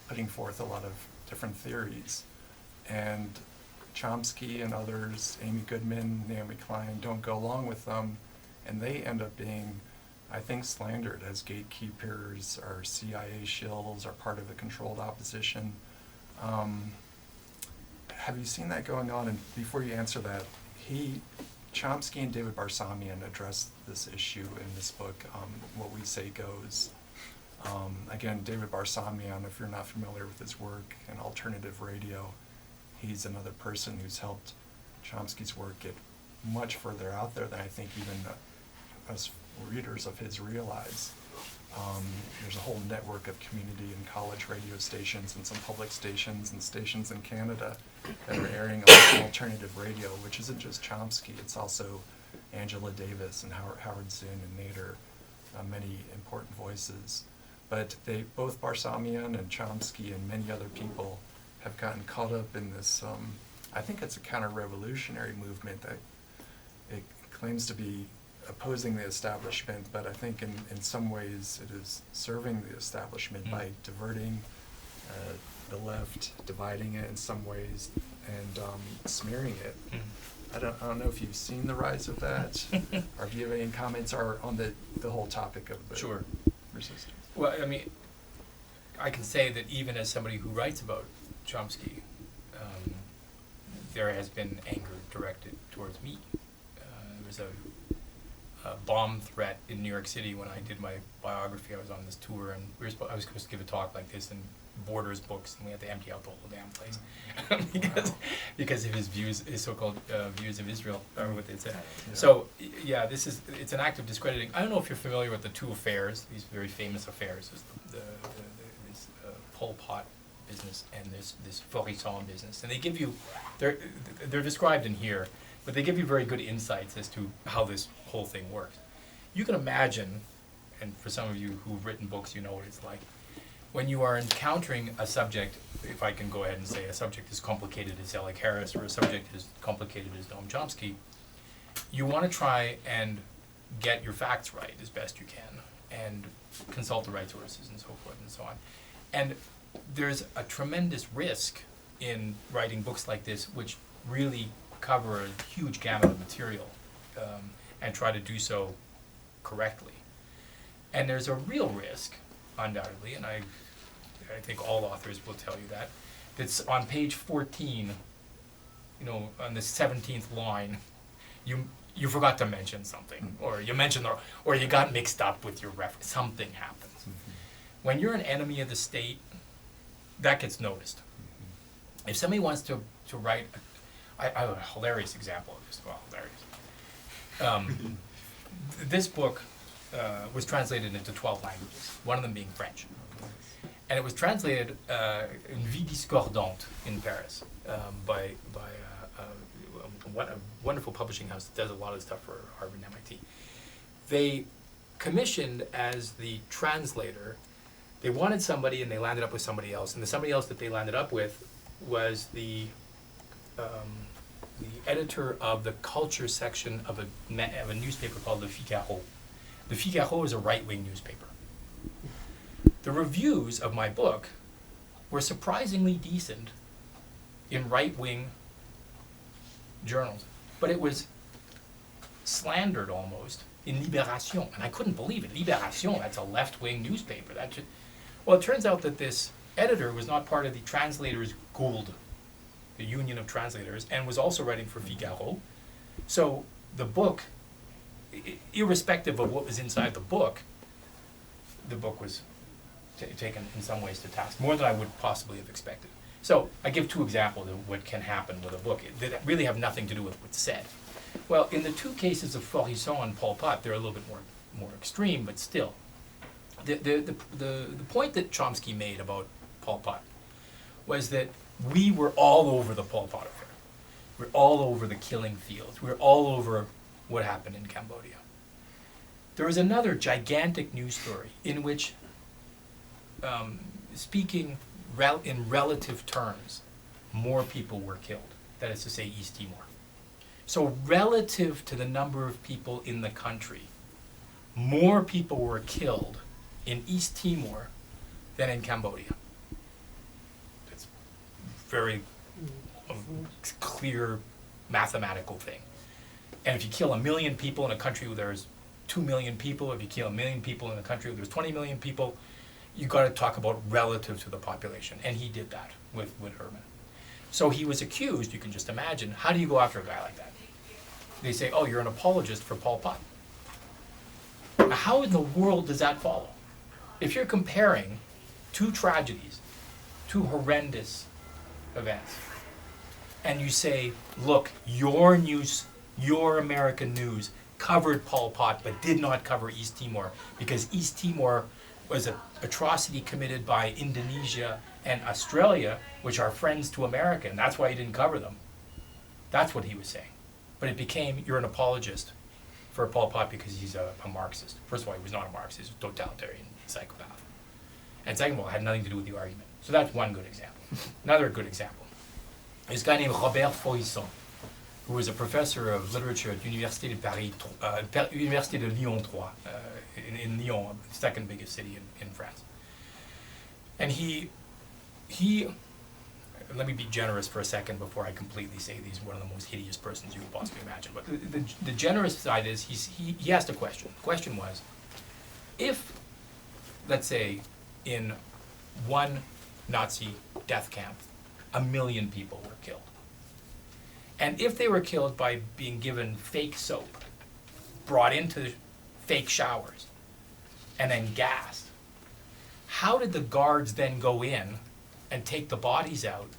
putting forth a lot of different theories. And Chomsky and others, Amy Goodman, Naomi Klein, don't go along with them, and they end up being, I think, slandered as gatekeepers or CIA shills or part of the controlled opposition. Have you seen that going on? And before you answer that, Chomsky and David Barsamian address this issue in this book, What We Say Goes. Again, David Barsamian, if you're not familiar with his work in alternative radio, he's another person who's helped Chomsky's work get much further out there than I think even us readers of his realize. There's a whole network of community and college radio stations and some public stations and stations in Canada that are airing alternative radio, which isn't just Chomsky, it's also Angela Davis and Howard Zinn and Nader, many important voices. But both Barsamian and Chomsky and many other people have gotten caught up in this, I think it's a counter-revolutionary movement that it claims to be opposing the establishment, but I think in some ways it is serving the establishment by diverting the left, dividing it in some ways, and smearing it. I don't know if you've seen the rise of that, or if you have any comments on the whole topic of the Sure. resistance. Well, I mean, I can say that even as somebody who writes about Chomsky, there has been anger directed towards me. There was a bomb threat in New York City when I did my biography. I was on this tour, and I was supposed to give a talk like this in Borders books, and we had to empty out the whole damn place because of his so-called views of Israel, or what they said. Yeah. So yeah, it's an act of discrediting. I don't know if you're familiar with the two affairs, these very famous affairs, this Pol Pot business and this Khorasan business, and they give you, they're described in here, but they give you very good insights as to how this whole thing works. You can imagine, and for some of you who've written books, you know what it's like. when you are encountering a subject, if I can go ahead and say a subject as complicated as Alec Harris or a subject as complicated as Noam Chomsky, you want to try and get your facts right as best you can and consult the right sources and so forth and so on. And there's a tremendous risk in writing books like this, which really cover a huge gamut of material and try to do so correctly. And there's a real risk, undoubtedly, and I think all authors will tell you that, that's on page 14, on the 17th line, you forgot to mention something, or you mentioned, or you got mixed up with your reference, something happens. When you're an enemy of the state, that gets noticed. If somebody wants to write, I have a hilarious example of this, well, hilarious. This book was translated into 12 languages, one of them being French. And it was translated in Vie Discordante in Paris by a wonderful publishing house that does a lot of stuff for Harvard and MIT. They commissioned as the translator, they wanted somebody and they landed up with somebody else. And the somebody else that they landed up with was the editor of the culture section of a newspaper called Le Figaro. Le Figaro is a right-wing newspaper. The reviews of my book were surprisingly decent in right-wing journals, but it was slandered almost in Libération, and I couldn't believe it. Libération, that's a left-wing newspaper. Well, it turns out that this editor was not part of the Translators Guild, the Union of Translators, and was also writing for Figaro. So the book, irrespective of what was inside the book was taken in some ways to task, more than I would possibly have expected. So I give two examples of what can happen with a book that really have nothing to do with what's said. Well, in the two cases of Faurisson and Pol Pot, they're a little bit more extreme, but still. The point that Chomsky made about Pol Pot was that we were all over the Pol Pot affair. We're all over the killing fields. We're all over what happened in Cambodia. There is another gigantic news story in which, speaking in relative terms, more people were killed. That is to say, East Timor. So relative to the number of people in the country, more people were killed in East Timor than in Cambodia. It's very clear mathematical thing. And if you kill 1 million people in a country where there's 2 million people, if you kill 1 million people in a country where there's 20 million people, you got to talk about relative to the population. And he did that with Herman. So he was accused, you can just imagine, how do you go after a guy like that? They say, oh, you're an apologist for Pol Pot. Now, how in the world does that follow? If you're comparing two tragedies, two horrendous events, and you say, look, your news, your American news covered Pol Pot but did not cover East Timor because East Timor was an atrocity committed by Indonesia and Australia, which are friends to America, and that's why he didn't cover them. That's what he was saying. But it became, you're an apologist for Pol Pot because he's a Marxist. First of all, he was not a Marxist, he was a totalitarian psychopath. And second of all, it had nothing to do with the argument. So that's one good example. Another good example is a guy named Robert Faurisson, who was a professor of literature at Université de Paris, Université de Lyon 3, in Lyon, the second biggest city in France. And he, let me be generous for a second before I completely say he's one of the most hideous persons you could possibly imagine. But the generous side is he asked a question. The question was, if, let's say, in one Nazi death camp, 1 million people were killed, and if they were killed by being given fake soap, brought into fake showers, and then gassed, how did the guards then go in and take the bodies out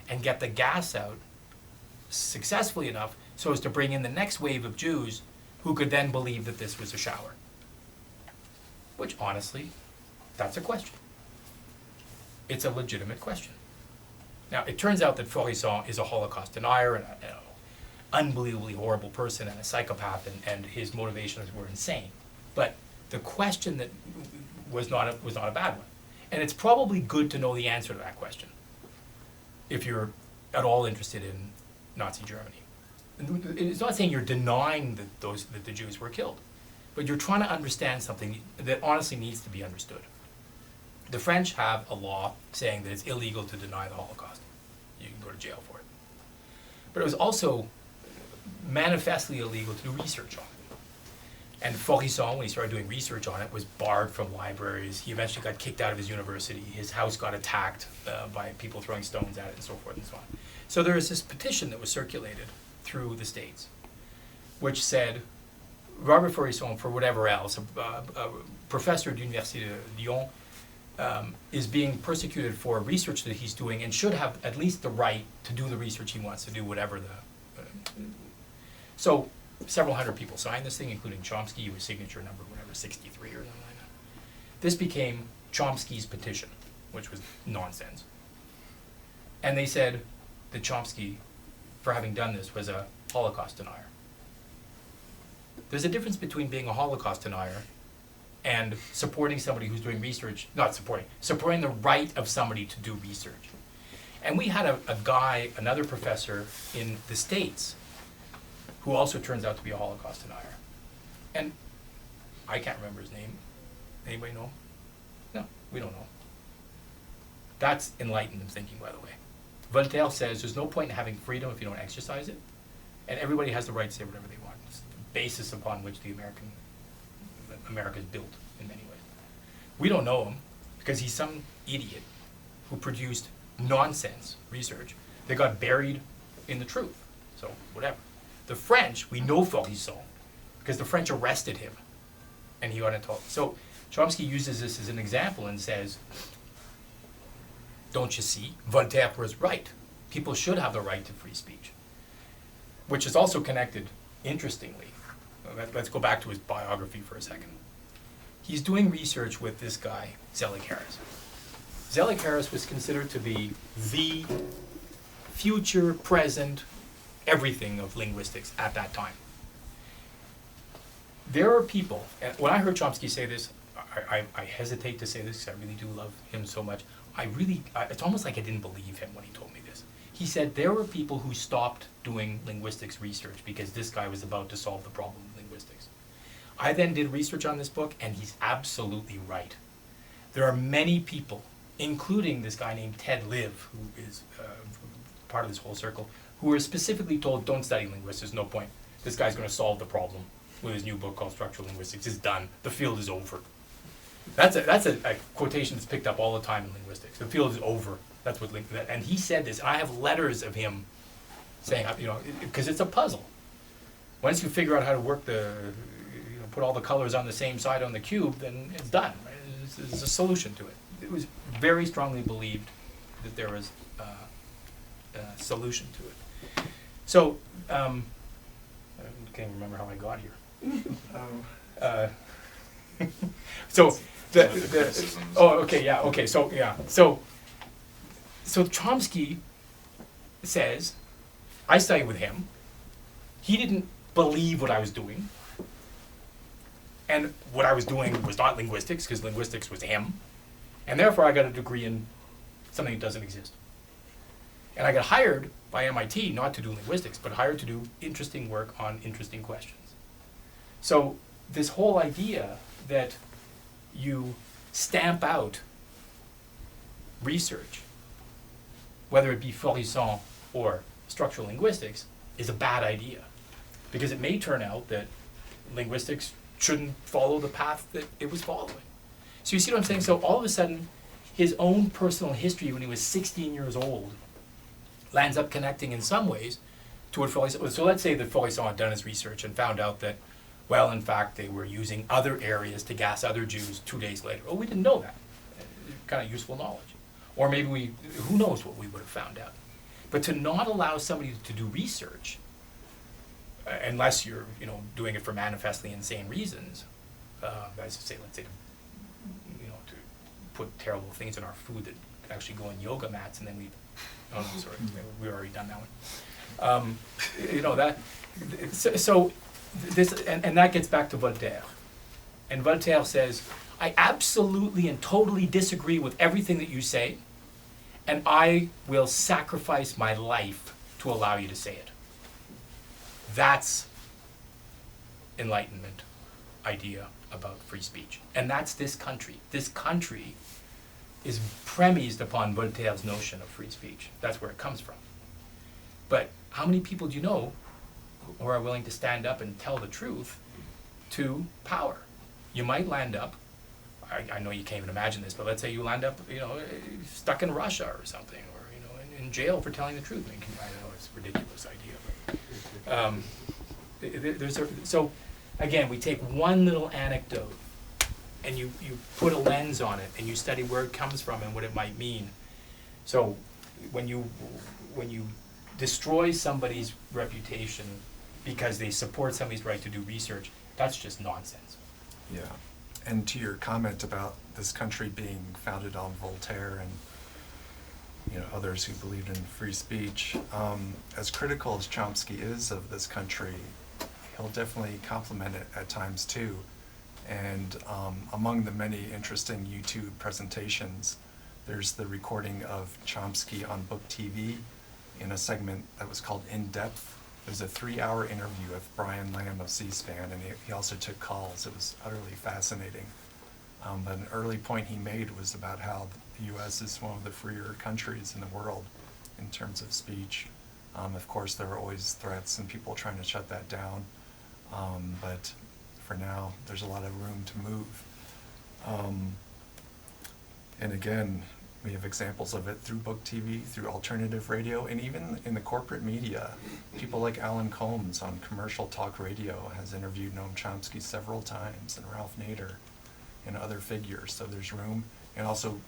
and get the gas out successfully enough so as to bring in the next wave of Jews who could then believe that this was a shower? Which, honestly, that's a question. It's a legitimate question. Now, it turns out that Faurisson is a Holocaust denier and an unbelievably horrible person and a psychopath, and his motivations were insane. But the question that was not a bad one. And it's probably good to know the answer to that question if you're at all interested in Nazi Germany. And it's not saying you're denying that the Jews were killed, but you're trying to understand something that honestly needs to be understood. The French have a law saying that it's illegal to deny the Holocaust. You can go to jail for it. But it was also manifestly illegal to do research on it. And Faurisson, when he started doing research on it, was barred from libraries. He eventually got kicked out of his university. His house got attacked by people throwing stones at it and so forth and so on. So there was this petition that was circulated through the States, which said, Robert Faurisson, for whatever else, a professor at the Université de Lyon, is being persecuted for research that he's doing and should have at least the right to do the research he wants to do, whatever the... So several hundred people signed this thing, including Chomsky, who was signature number, whatever, 63 or something like that. This became Chomsky's petition, which was nonsense. And they said that Chomsky, for having done this, was a Holocaust denier. There's a difference between being a Holocaust denier and supporting somebody who's doing research, supporting the right of somebody to do research. And we had a guy, another professor in the States, who also turns out to be a Holocaust denier. And I can't remember his name. Anybody know? No, we don't know. That's enlightened thinking, by the way. Voltaire says there's no point in having freedom if you don't exercise it, and everybody has the right to say whatever they want. It's the basis upon which America is built in many ways. We don't know him because he's some idiot who produced nonsense research that got buried in the truth. So whatever. The French, we know Faurisson because the French arrested him and he got into. So Chomsky uses this as an example and says, don't you see, Voltaire was right. People should have the right to free speech, which is also connected, interestingly. Let's go back to his biography for a second. He's doing research with this guy, Zelig Harris. Zelig Harris was considered to be the future, present, everything of linguistics at that time. There are people, and when I heard Chomsky say this, I hesitate to say this because I really do love him so much. It's almost like I didn't believe him when he told me this. He said there were people who stopped doing linguistics research because this guy was about to solve the problem of linguistics. I then did research on this book, and he's absolutely right. There are many people, including this guy named Ted Liv, who is part of this whole circle, who are specifically told, don't study linguistics, there's no point. This guy's going to solve the problem with his new book called Structural Linguistics. It's done. The field is over. That's a quotation that's picked up all the time in linguistics. The field is over. That's what, and he said this. And I have letters of him saying, because it's a puzzle. Once you figure out how to work put all the colors on the same side on the cube, then it's done. Right? There's a solution to it. It was very strongly believed that there was a solution to it. So, I can't even remember how I got here. So Chomsky says, I studied with him. He didn't believe what I was doing. And what I was doing was not linguistics, because linguistics was him. And therefore I got a degree in something that doesn't exist. And I got hired by MIT not to do linguistics, but hired to do interesting work on interesting questions. So this whole idea that you stamp out research, whether it be Faurisson or structural linguistics, is a bad idea. Because it may turn out that linguistics shouldn't follow the path that it was following. So you see what I'm saying? So all of a sudden, his own personal history when he was 16 years old lands up connecting in some ways to what Faurisson. So let's say that Faurisson had done his research and found out that, well, in fact, they were using other areas to gas other Jews 2 days later. Oh, we didn't know that. Kind of useful knowledge. Or maybe who knows what we would have found out. But to not allow somebody to do research, unless you're, doing it for manifestly insane reasons, let's say, to put terrible things in our food that actually go in yoga mats, and then we already done that one. This, and that gets back to Voltaire. And Voltaire says, I absolutely and totally disagree with everything that you say, and I will sacrifice my life to allow you to say it. That's Enlightenment idea about free speech. And that's this country. This country is premised upon Voltaire's notion of free speech. That's where it comes from. But how many people do you know who are willing to stand up and tell the truth to power? You might land up, I know you can't even imagine this, but let's say you land up, stuck in Russia or something, or, in jail for telling the truth. I know it's a ridiculous idea, but so again, we take one little anecdote and you put a lens on it and you study where it comes from and what it might mean. So when you destroy somebody's reputation because they support somebody's right to do research, that's just nonsense. Yeah. And to your comment about this country being founded on Voltaire and others who believed in free speech, as critical as Chomsky is of this country, he'll definitely compliment it at times too. And among the many interesting YouTube presentations, there's the recording of Chomsky on Book TV in a segment that was called In Depth. It was a 3-hour interview with Brian Lamb of C-SPAN, and he also took calls. It was utterly fascinating. But an early point he made was about how the U.S. is one of the freer countries in the world in terms of speech. Of course, there are always threats and people trying to shut that down. But for now, there's a lot of room to move. And again, we have examples of it through Book TV, through alternative radio, and even in the corporate media. People like Alan Colmes on commercial talk radio has interviewed Noam Chomsky several times, and Ralph Nader and other figures. So there's room. And also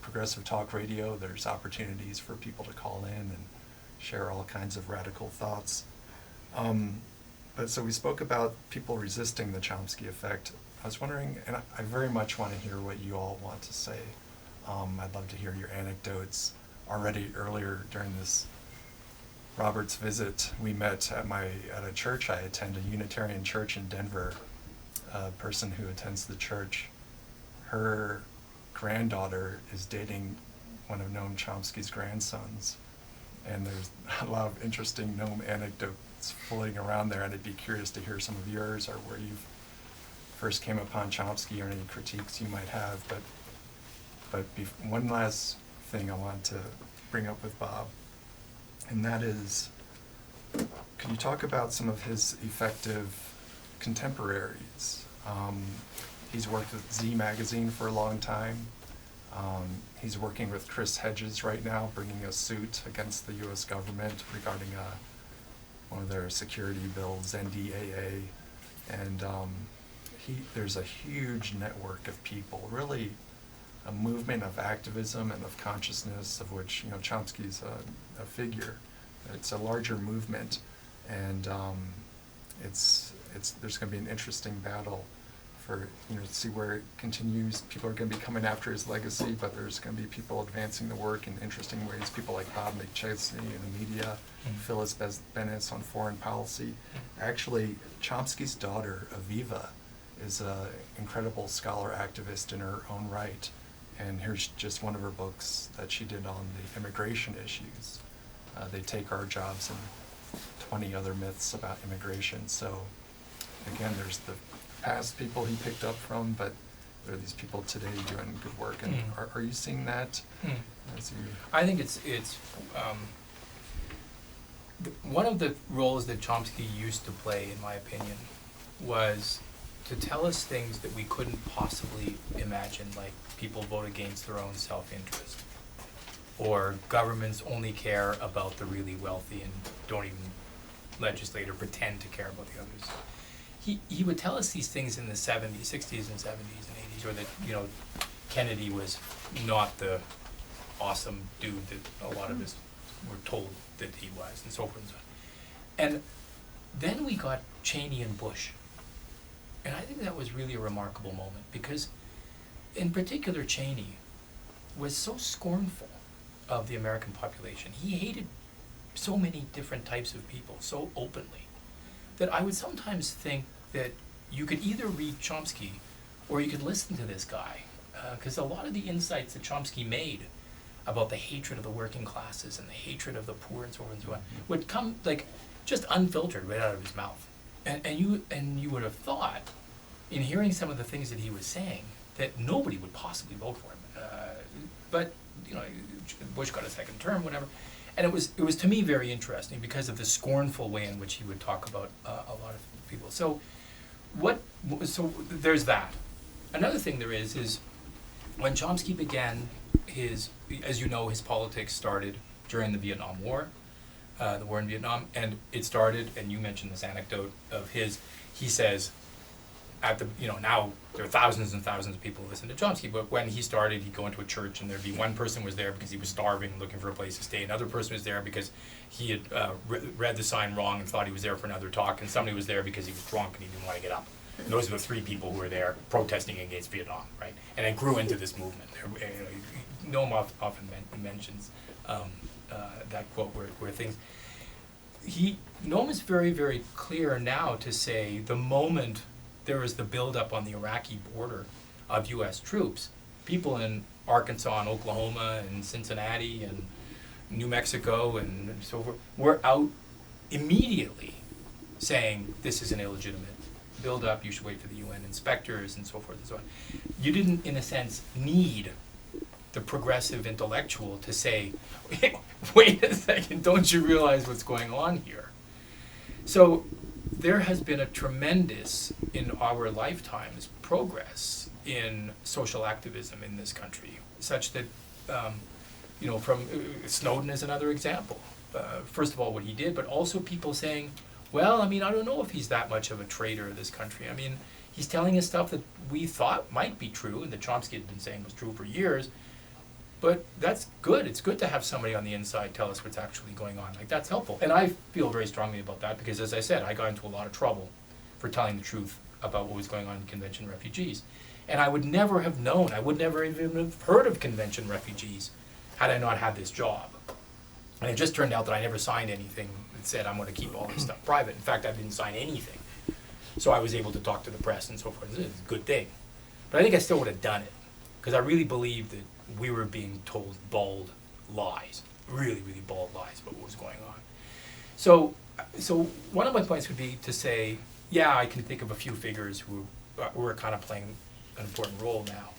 progressive talk radio, there's opportunities for people to call in and share all kinds of radical thoughts. But so we spoke about people resisting the Chomsky effect. I was wondering, and I very much want to hear what you all want to say. I'd love to hear your anecdotes. Already earlier during this Robert's visit, we met at a church I attend, a Unitarian church in Denver. A person who attends the church, her granddaughter is dating one of Noam Chomsky's grandsons. And there's a lot of interesting Noam anecdotes floating around there, and I'd be curious to hear some of yours or where you first came upon Chomsky or any critiques you might have. But one last thing I want to bring up with Bob, and that is, could you talk about some of his effective contemporaries? He's worked with Z Magazine for a long time. He's working with Chris Hedges right now, bringing a suit against the U.S. government regarding one of their security bills, NDAA. And there's a huge network of people, really a movement of activism and of consciousness, of which Chomsky's a figure. It's a larger movement, and there's going to be an interesting battle for to see where it continues. People are going to be coming after his legacy, but there's going to be people advancing the work in interesting ways. People like Bob McChesney in the media, Phyllis Bennis on foreign policy. Actually, Chomsky's daughter, Aviva, is an incredible scholar activist in her own right. And here's just one of her books that she did on the immigration issues. They take our jobs and 20 other myths about immigration. So again, there's the past people he picked up from, but there are these people today doing good work. And are you seeing that? I think it's one of the roles that Chomsky used to play, in my opinion, was to tell us things that we couldn't possibly imagine, like people vote against their own self-interest, or governments only care about the really wealthy and don't even legislate or pretend to care about the others. He would tell us these things in the 60s and 70s and 80s, or that Kennedy was not the awesome dude that a lot of us were told that he was, and so forth and so on. And then we got Cheney and Bush. And I think that was really a remarkable moment, because in particular Cheney was so scornful of the American population. He hated so many different types of people so openly that I would sometimes think that you could either read Chomsky or you could listen to this guy, because a lot of the insights that Chomsky made about the hatred of the working classes and the hatred of the poor and so on and so on would come like just unfiltered right out of his mouth. And you would have thought, in hearing some of the things that he was saying, that nobody would possibly vote for him. But you know, Bush got a second term, whatever. And it was to me very interesting because of the scornful way in which he would talk about a lot of people. So there's that. Another thing there is when Chomsky began his, as you know, his politics started during the Vietnam War, the war in Vietnam, and it started, and you mentioned this anecdote of his, he says, at the, you know, now there are thousands and thousands of people who listen to Chomsky, but when he started, he'd go into a church and there'd be one person was there because he was starving, looking for a place to stay. Another person was there because he had read the sign wrong and thought he was there for another talk, and somebody was there because he was drunk and he didn't want to get up. And those are the three people who were there protesting against Vietnam, right? And it grew into this movement. Noam often mentions that quote where things, Noam is very, very clear now to say the moment there was the buildup on the Iraqi border of U.S. troops, people in Arkansas and Oklahoma and Cincinnati and New Mexico and so forth were out immediately saying this is an illegitimate buildup, you should wait for the UN inspectors and so forth and so on. You didn't, in a sense, need the progressive intellectual to say, wait a second, don't you realize what's going on here? So there has been a tremendous, in our lifetimes, progress in social activism in this country, such that, you know, from Snowden is another example. First of all, what he did, but also people saying, well, I mean, I don't know if he's that much of a traitor of this country. I mean, he's telling us stuff that we thought might be true, and that Chomsky had been saying was true for years, but that's good. It's good to have somebody on the inside tell us what's actually going on. Like, that's helpful. And I feel very strongly about that because, as I said, I got into a lot of trouble for telling the truth about what was going on in convention refugees. And I would never have known, I would never even have heard of convention refugees had I not had this job. And it just turned out that I never signed anything that said I'm going to keep all this stuff private. In fact, I didn't sign anything. So I was able to talk to the press and so forth. It's a good thing. But I think I still would have done it because I really believed that we were being told bald lies, really, really bald lies about what was going on. So one of my points would be to say, yeah, I can think of a few figures who are kind of playing an important role now.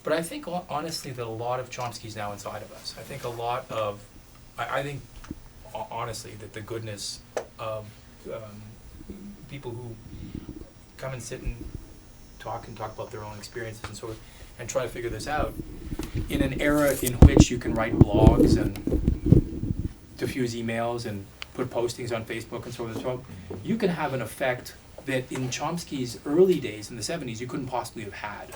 But I think honestly that a lot of Chomsky's now inside of us. I think a lot of, I think honestly that the goodness of people who come and sit and talk about their own experiences and so forth, and try to figure this out in an era in which you can write blogs and diffuse emails and put postings on Facebook and so forth and so on, you can have an effect that in Chomsky's early days in the 70s you couldn't possibly have had.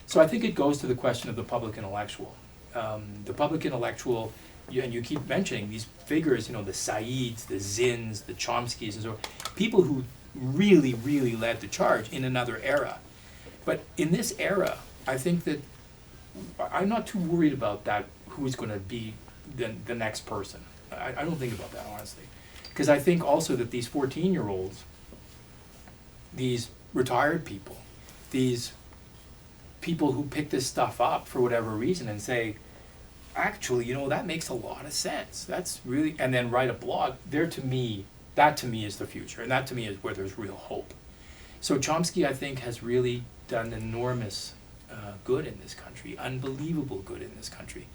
So I think it goes to the question of the public intellectual. The public intellectual, and you keep mentioning these figures, you know, the Saids, the Zins, the Chomskys, and so on, people who really, really led the charge in another era. But in this era, I think that I'm not too worried about that, who's going to be the next person. I don't think about that, honestly. Because I think also that these 14-year-olds, these retired people, these people who pick this stuff up for whatever reason and say, actually, you know, that makes a lot of sense. That's really, and then write a blog, that to me is the future. And that to me is where there's real hope. So Chomsky, I think, has really done enormous good in this country, unbelievable good in this country.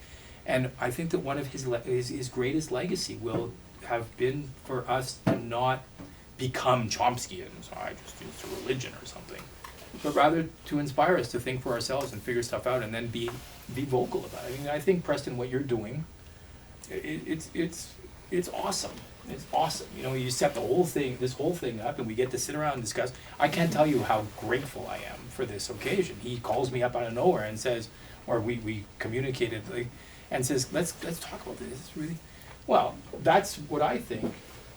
And I think that one of his greatest legacy will have been for us to not become Chomskyans, it's a religion or something, but rather to inspire us to think for ourselves and figure stuff out and then be vocal about it. I mean, I think, Preston, what you're doing, it's awesome. It's awesome. You know, you set this whole thing up, and we get to sit around and discuss. I can't tell you how grateful I am for this occasion. He calls me up out of nowhere and says, or we communicated, and says, let's talk about this. It's really, well, that's what I think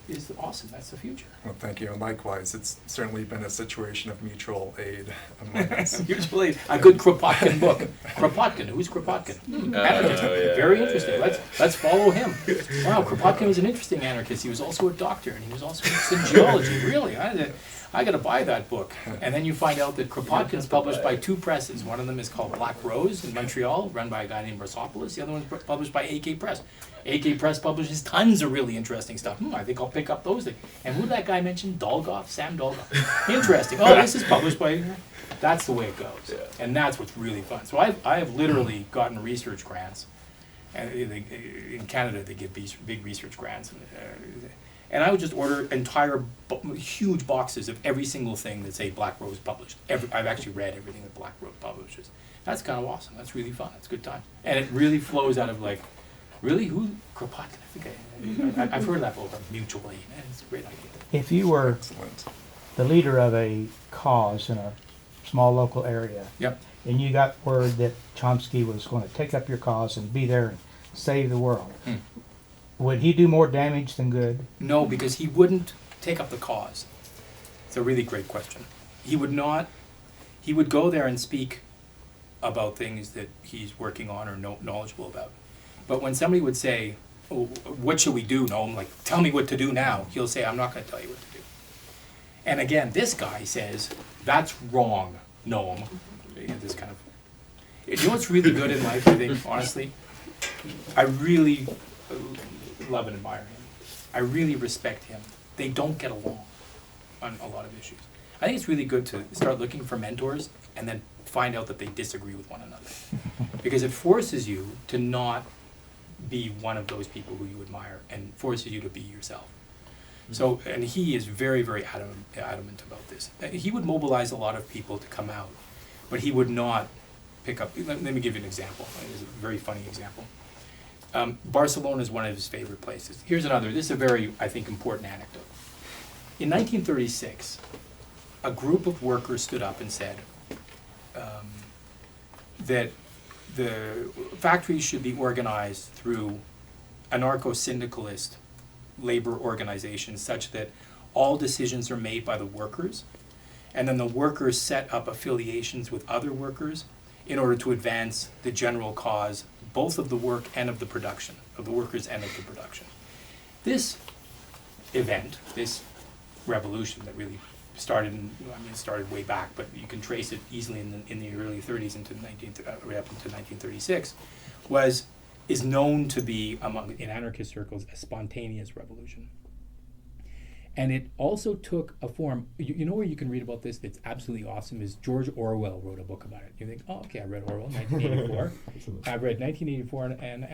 is awesome. That's the future. Well, thank you. And likewise, it's certainly been a situation of mutual aid among us. Mutual aid. A good Kropotkin book. Kropotkin. Who's Kropotkin? Anarchist. Very interesting. Let's follow him. Wow, Kropotkin was an interesting anarchist. He was also a doctor, and he was also interested in geology. Really, I got to buy that book. And then you find out that Kropotkin's published by two presses. One of them is called Black Rose in Montreal, run by a guy named Barsopoulos. The other one's published by AK Press. AK Press publishes tons of really interesting stuff. I think I'll pick up those things. And who did that guy mention? Dolgoff? Sam Dolgoff. Interesting. Oh, this is published by... That's the way it goes. Yeah. And that's what's really fun. So I have literally gotten research grants. And in Canada, they give big research grants. And I would just order entire huge boxes of every single thing that, say, Black Rose published. I've actually read everything that Black Rose publishes. That's kind of awesome. That's really fun. That's a good time. And it really flows out of like, really, who? Kropotkin? I think I've heard of that book, Mutual Aid. Man, it's a great idea. If you were Excellent. the leader of a cause in a small local area, Yep. and you got word that Chomsky was going to take up your cause and be there and save the world, would he do more damage than good? No, because he wouldn't take up the cause. It's a really great question. He would not. He would go there and speak about things that he's working on or knowledgeable about. But when somebody would say, oh, what should we do, Noam? Like, tell me what to do now. He'll say, I'm not going to tell you what to do. And again, this guy says, that's wrong, Noam. You know, this kind of... You know what's really good in life, I think, honestly? I really love and admire him. I really respect him. They don't get along on a lot of issues. I think it's really good to start looking for mentors and then find out that they disagree with one another. Because it forces you to not be one of those people who you admire and forces you to be yourself. So, and he is very, very adamant about this. He would mobilize a lot of people to come out, but he would not pick up, let me give you an example. It's a very funny example. Barcelona is one of his favorite places. Here's another, this is a very, I think, important anecdote. In 1936, a group of workers stood up and said that the factories should be organized through anarcho-syndicalist labor organizations such that all decisions are made by the workers, and then the workers set up affiliations with other workers in order to advance the general cause, both of the work and of the production, of the workers and of the production. This event, this revolution that really started, it started way back, but you can trace it easily in the early 30s into right up into 1936, is known to be in anarchist circles a spontaneous revolution. And it also took a form, you know where you can read about this that's absolutely awesome is George Orwell wrote a book about it. You think, oh, okay, I read Orwell, 1984. I've read 1984 and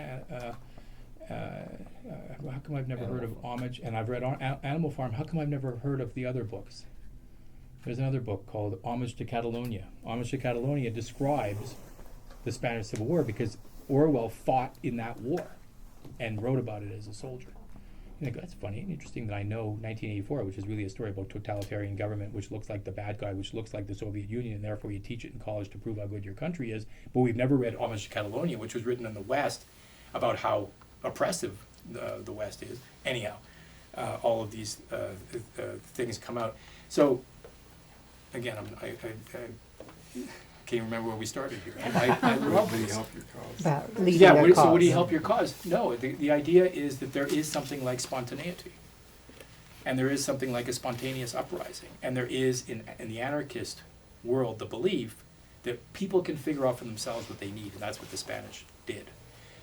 how come I've never heard of Homage? And I've read Animal Farm. How come I've never heard of the other books? There's another book called Homage to Catalonia. Homage to Catalonia describes the Spanish Civil War because Orwell fought in that war and wrote about it as a soldier. And I go, that's funny and interesting that I know 1984, which is really a story about totalitarian government, which looks like the bad guy, which looks like the Soviet Union, and therefore you teach it in college to prove how good your country is. But we've never read Homage to Catalonia, which was written in the West about how oppressive the West is. Anyhow, all of these things come out. So, again, I can't remember where we started here. I love Would he this. help your cause? About leading Yeah, a so would he cause. help your cause? No, the idea is that there is something like spontaneity. And there is something like a spontaneous uprising. And there is, in the anarchist world, the belief that people can figure out for themselves what they need, and that's what the Spanish did.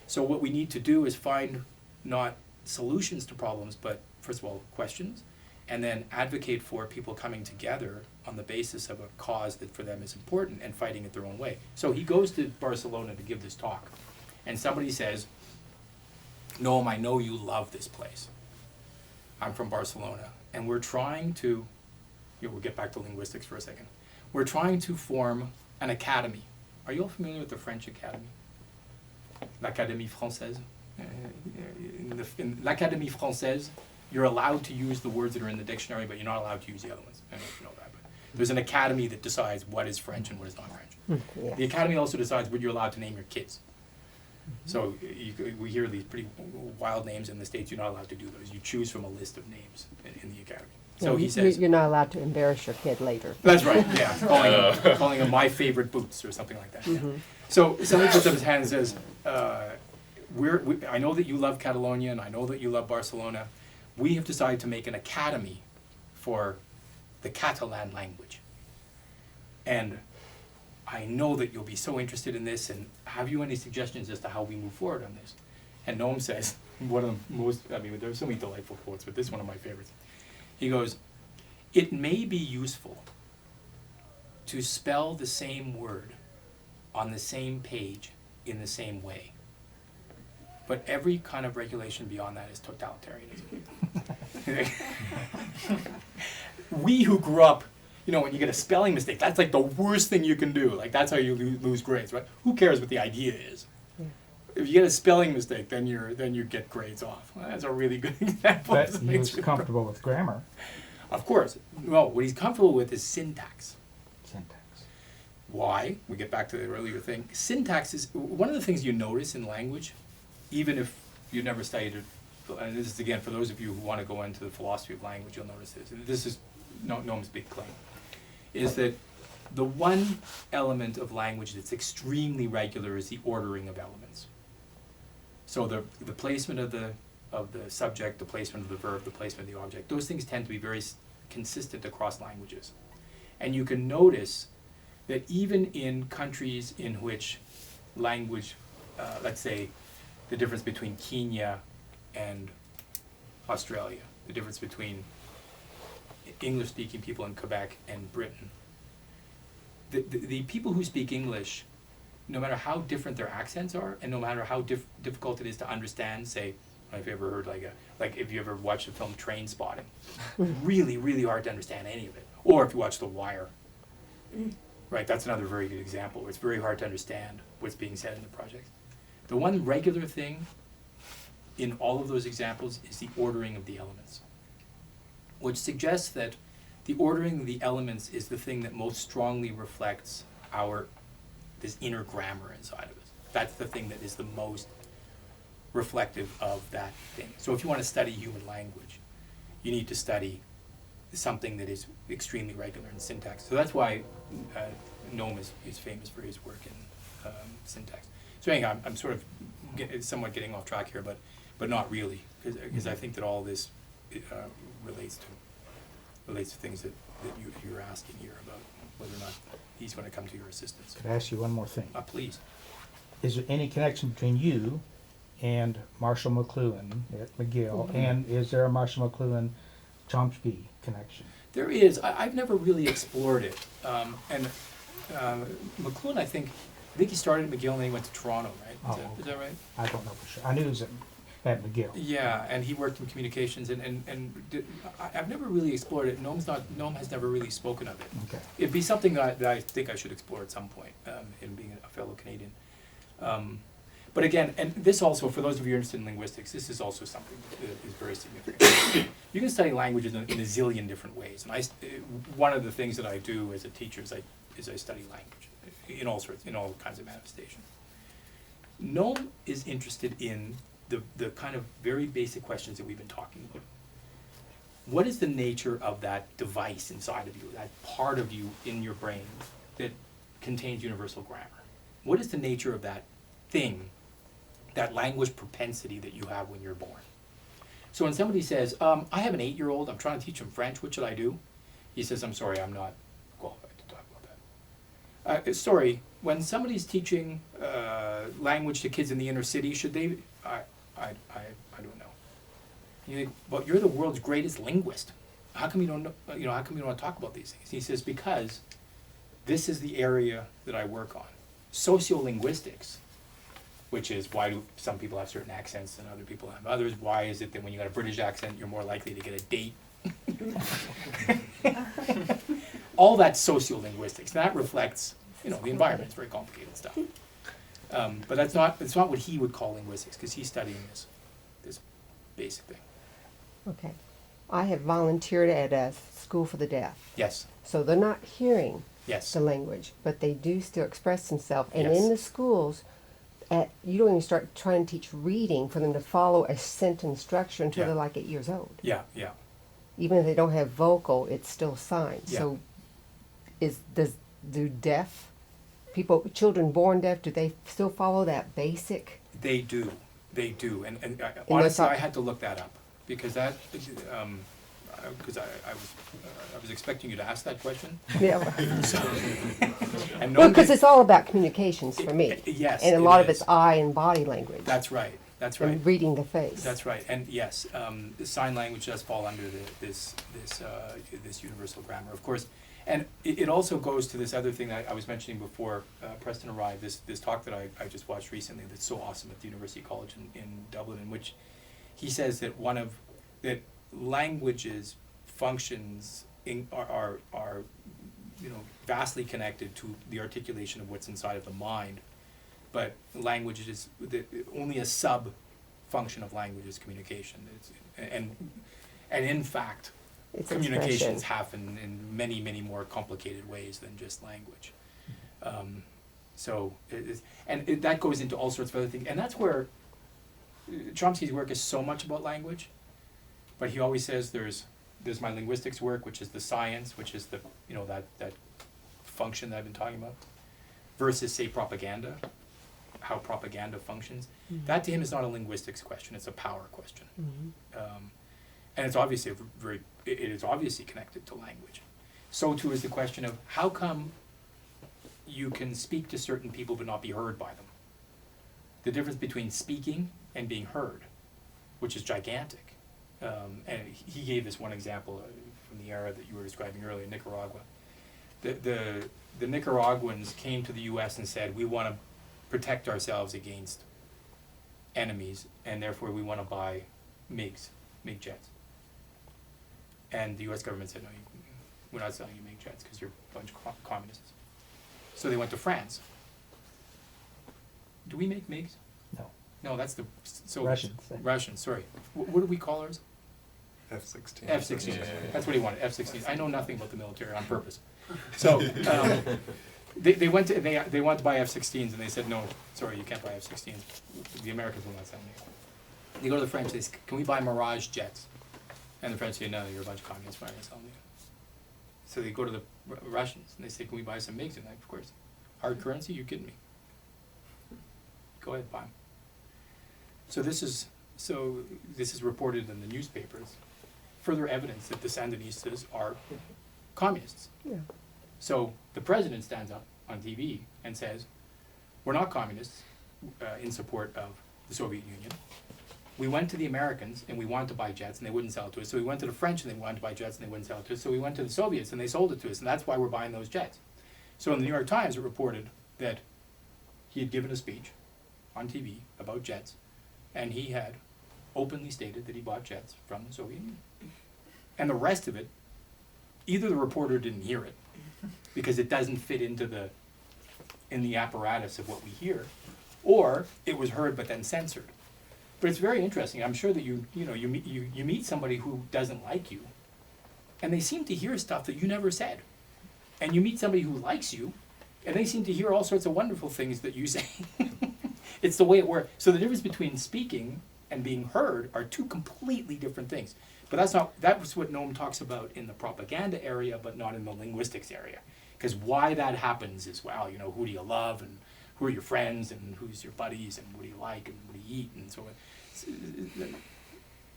So what we need to do is find not solutions to problems, but first of all, questions, and then advocate for people coming together on the basis of a cause that for them is important and fighting it their own way. So he goes to Barcelona to give this talk, and somebody says, Noam, I know you love this place. I'm from Barcelona, and we're trying to, we'll get back to linguistics for a second. We're trying to form an academy. Are you all familiar with the French Academy? L'Académie Française. In L'Académie Française, you're allowed to use the words that are in the dictionary, but you're not allowed to use the other ones. I don't know if you know that, but there's an academy that decides what is French and what is not French. Yes. The academy also decides what you're allowed to name your kids. So we hear these pretty wild names in the States. You're not allowed to do those. You choose from a list of names in the academy. So he says, You're not allowed to embarrass your kid later. that's right, yeah, calling him my favorite boots or something like that. Yeah. So somebody puts up his hand and says, I know that you love Catalonia and I know that you love Barcelona. We have decided to make an academy for the Catalan language. And I know that you'll be so interested in this, and have you any suggestions as to how we move forward on this? And Noam says, one of the most, I mean, there's so many delightful quotes, but this is one of my favorites. He goes, "It may be useful to spell the same word on the same page in the same way. But every kind of regulation beyond that is totalitarianism." We who grew up, when you get a spelling mistake, that's like the worst thing you can do. Like, that's how you lose grades, right? Who cares what the idea is? Yeah. If you get a spelling mistake, then you get grades off. Well, that's a really good example. But he was comfortable with grammar. Of course. No, what he's comfortable with is syntax. Syntax. Why? We get back to the earlier thing. Syntax is one of the things you notice in language, even if you never studied it. And this is, again, for those of you who want to go into the philosophy of language, you'll notice this. And this is Noam's big claim, is that the one element of language that's extremely regular is the ordering of elements. So the placement of the subject, the placement of the verb, the placement of the object, those things tend to be very consistent across languages. And you can notice that even in countries in which language, let's say the difference between Kenya and Australia, the difference between English-speaking people in Quebec and Britain, the people who speak English, no matter how different their accents are, and no matter how difficult it is to understand, say, if you ever heard like if you ever watched the film Train Spotting, really, really hard to understand any of it. Or if you watch The Wire, right, that's another very good example where it's very hard to understand what's being said in the project. The one regular thing in all of those examples is the ordering of the elements, which suggests that the ordering of the elements is the thing that most strongly reflects this inner grammar inside of us. That's the thing that is the most reflective of that thing. So if you want to study human language, you need to study something that is extremely regular in syntax. So that's why Noam is famous for his work in syntax. So anyhow, I'm sort of somewhat getting off track here, but not really, because I think that all this relates to things that you're asking here about whether or not he's going to come to your assistance. Could I ask you one more thing? Please. Is there any connection between you and Marshall McLuhan at McGill, and is there a Marshall McLuhan Chomsky connection? There is. I've never really explored it. And McLuhan, I think he started at McGill and then he went to Toronto, right? Is that right? I don't know for sure. I knew he was at McGill. Yeah, and he worked in communications, I've never really explored it. Noam has never really spoken of it. Okay. It'd be something that I think I should explore at some point, in being a fellow Canadian. But again, and this also, for those of you interested in linguistics, this is also something that is very significant. You can study languages in a zillion different ways, and one of the things that I do as a teacher is I study language in all kinds of manifestations. Noam is interested in the kind of very basic questions that we've been talking about. What is the nature of that device inside of you, that part of you in your brain that contains universal grammar? What is the nature of that thing, that language propensity that you have when you're born? So when somebody says, I have an 8-year-old, I'm trying to teach him French, what should I do? He says, I'm sorry, I'm not qualified to talk about that. Sorry, when somebody's teaching language to kids in the inner city, should they, I don't know. You think, well, you're the world's greatest linguist. How come you don't know, how come you don't want to talk about these things? He says, because this is the area that I work on. Sociolinguistics, which is why do some people have certain accents and other people have others? Why is it that when you got a British accent, you're more likely to get a date? All that's sociolinguistics. That reflects, the environment. It's very complicated stuff. But that's not what he would call linguistics, because he's studying this basic thing. Okay. I have volunteered at a school for the deaf. Yes. So they're not hearing Yes. the language, but they do still express themselves. And Yes. in the schools, you don't even start trying to teach reading for them to follow a sentence structure until Yeah. they're like 8 years old. Yeah. Even if they don't have vocal, it's still signs. Yeah. So do deaf people, children born deaf, do they still follow that basic? They do. And that's honestly, not- I had to look that up, because that, because I was expecting you to ask that question. Yeah. And Well, Noam because did- it's all about communications for me. Yes, And a it lot of is. it's eye and body language. That's right. That's right. And reading the face. That's right. And yes, the sign language does fall under this universal grammar, of course. And it also goes to this other thing that I was mentioning before Preston arrived. This talk that I just watched recently that's so awesome at the University College in Dublin, in which he says that that languages functions are vastly connected to the articulation of what's inside of the mind, but language is only a sub function of language is communication. And in fact, It's communications expression. happen in many, many more complicated ways than just language. That goes into all sorts of other things, and that's where Chomsky's work is so much about language. But he always says there's my linguistics work, which is the science, which is the that function that I've been talking about, versus say propaganda, how propaganda functions. That to him is not a linguistics question; it's a power question. And it's obviously it is obviously connected to language. So too is the question of how come you can speak to certain people but not be heard by them. The difference between speaking and being heard, which is gigantic. And he gave this one example from the era that you were describing earlier, Nicaragua. The Nicaraguans came to the U.S. and said, we want to protect ourselves against enemies, and therefore we want to buy MiG jets. And the U.S. government said, no, we're not selling you MiG jets because you're a bunch of communists. So they went to France. Do we make MiGs? No. No, that's the Russians. Russians, sorry. What do we call ours? F-16. F-16. Yeah. That's what he wanted, F-16. I know nothing about the military on purpose. So they went to buy F-16s and they said, no, sorry, you can't buy F-16s. The Americans will not sell me. They go to the French, they say, can we buy Mirage jets? And the French say, no, you're a bunch of communists, we're not going to sell them. So they go to the Russians and they say, can we buy some MiGs? And of course, hard currency, you kidding me? Go ahead, buy them. So this is reported in the newspapers. Further evidence that the Sandinistas are communists. Yeah. So the president stands up on TV and says, we're not communists in support of the Soviet Union. We went to the Americans and we wanted to buy jets and they wouldn't sell it to us. So we went to the French and they wanted to buy jets and they wouldn't sell it to us. So we went to the Soviets and they sold it to us, and that's why we're buying those jets. So in the New York Times it reported that he had given a speech on TV about jets, and he had openly stated that he bought jets from the Soviet Union. And the rest of it, either the reporter didn't hear it, because it doesn't fit into in the apparatus of what we hear, or it was heard but then censored. But it's very interesting. I'm sure that you meet somebody who doesn't like you, and they seem to hear stuff that you never said. And you meet somebody who likes you, and they seem to hear all sorts of wonderful things that you say. It's the way it works. So the difference between speaking and being heard are two completely different things. But that was what Noam talks about in the propaganda area, but not in the linguistics area. Because why that happens is, well, who do you love, and who are your friends, and who's your buddies, and what do you like, and what do you eat, and so on.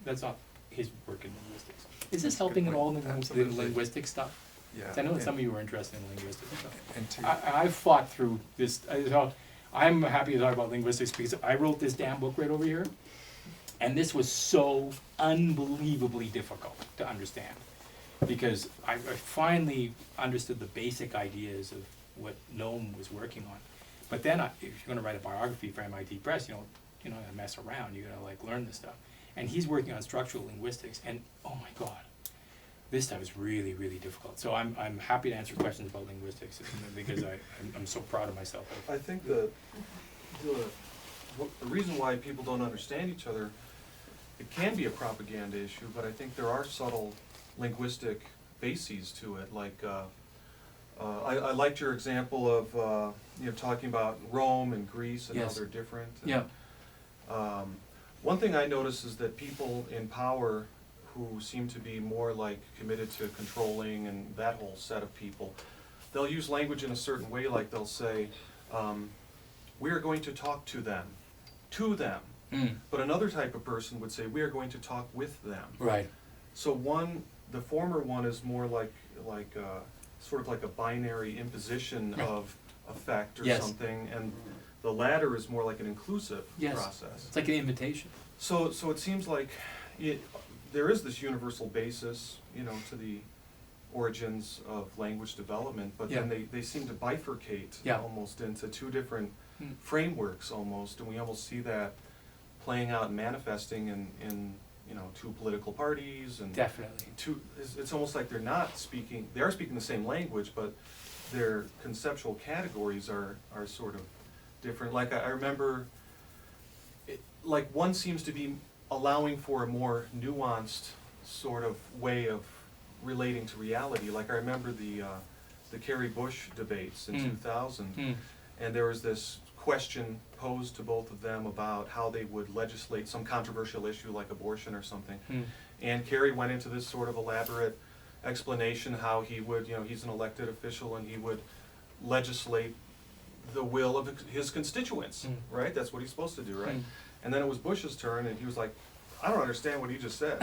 That's not his work in linguistics. Is this helping at all in the Absolutely. linguistic stuff? Yeah. 'Cause I know that some of you are interested in linguistics stuff. And to, I fought through this. I'm happy to talk about linguistics because I wrote this damn book right over here, and this was so unbelievably difficult to understand, because I finally understood the basic ideas of what Noam was working on. But then, if you're going to write a biography for MIT Press, you don't mess around. You got to learn this stuff. And he's working on structural linguistics, and oh my God, this stuff is really, really difficult. So I'm happy to answer questions about linguistics because I'm so proud of myself. I think the reason why people don't understand each other, it can be a propaganda issue, but I think there are subtle linguistic bases to it. Like I liked your example of talking about Rome and Greece and Yes. how they're different. Yeah. One thing I notice is that people in power who seem to be more like committed to controlling and that whole set of people, they'll use language in a certain way, like they'll say, we are going to talk to them. But another type of person would say, we are going to talk with them. Right. So one the former one is more like sort of like a binary imposition Right. of effect or Yes. something, and the latter is more like an inclusive Yes. process. It's like an invitation. So it seems like there is this universal basis, to the origins of language development, but then Yeah. they seem to bifurcate Yeah. almost into two different Mm. frameworks almost, and we almost see that playing out and manifesting in two political parties and Definitely. it's almost like they are speaking the same language, but their conceptual categories are sort of different. Like I remember, like one seems to be allowing for a more nuanced sort of way of relating to reality. Like I remember the Kerry Bush debates in Mm. 2000, Mm. and there was this question posed to both of them about how they would legislate some controversial issue like abortion or something. Mm. And Kerry went into this sort of elaborate explanation how he would, he's an elected official and he would legislate the will of his constituents, Mm. right? That's what he's supposed to do, right? Mm. And then it was Bush's turn and he was like, I don't understand what he just said.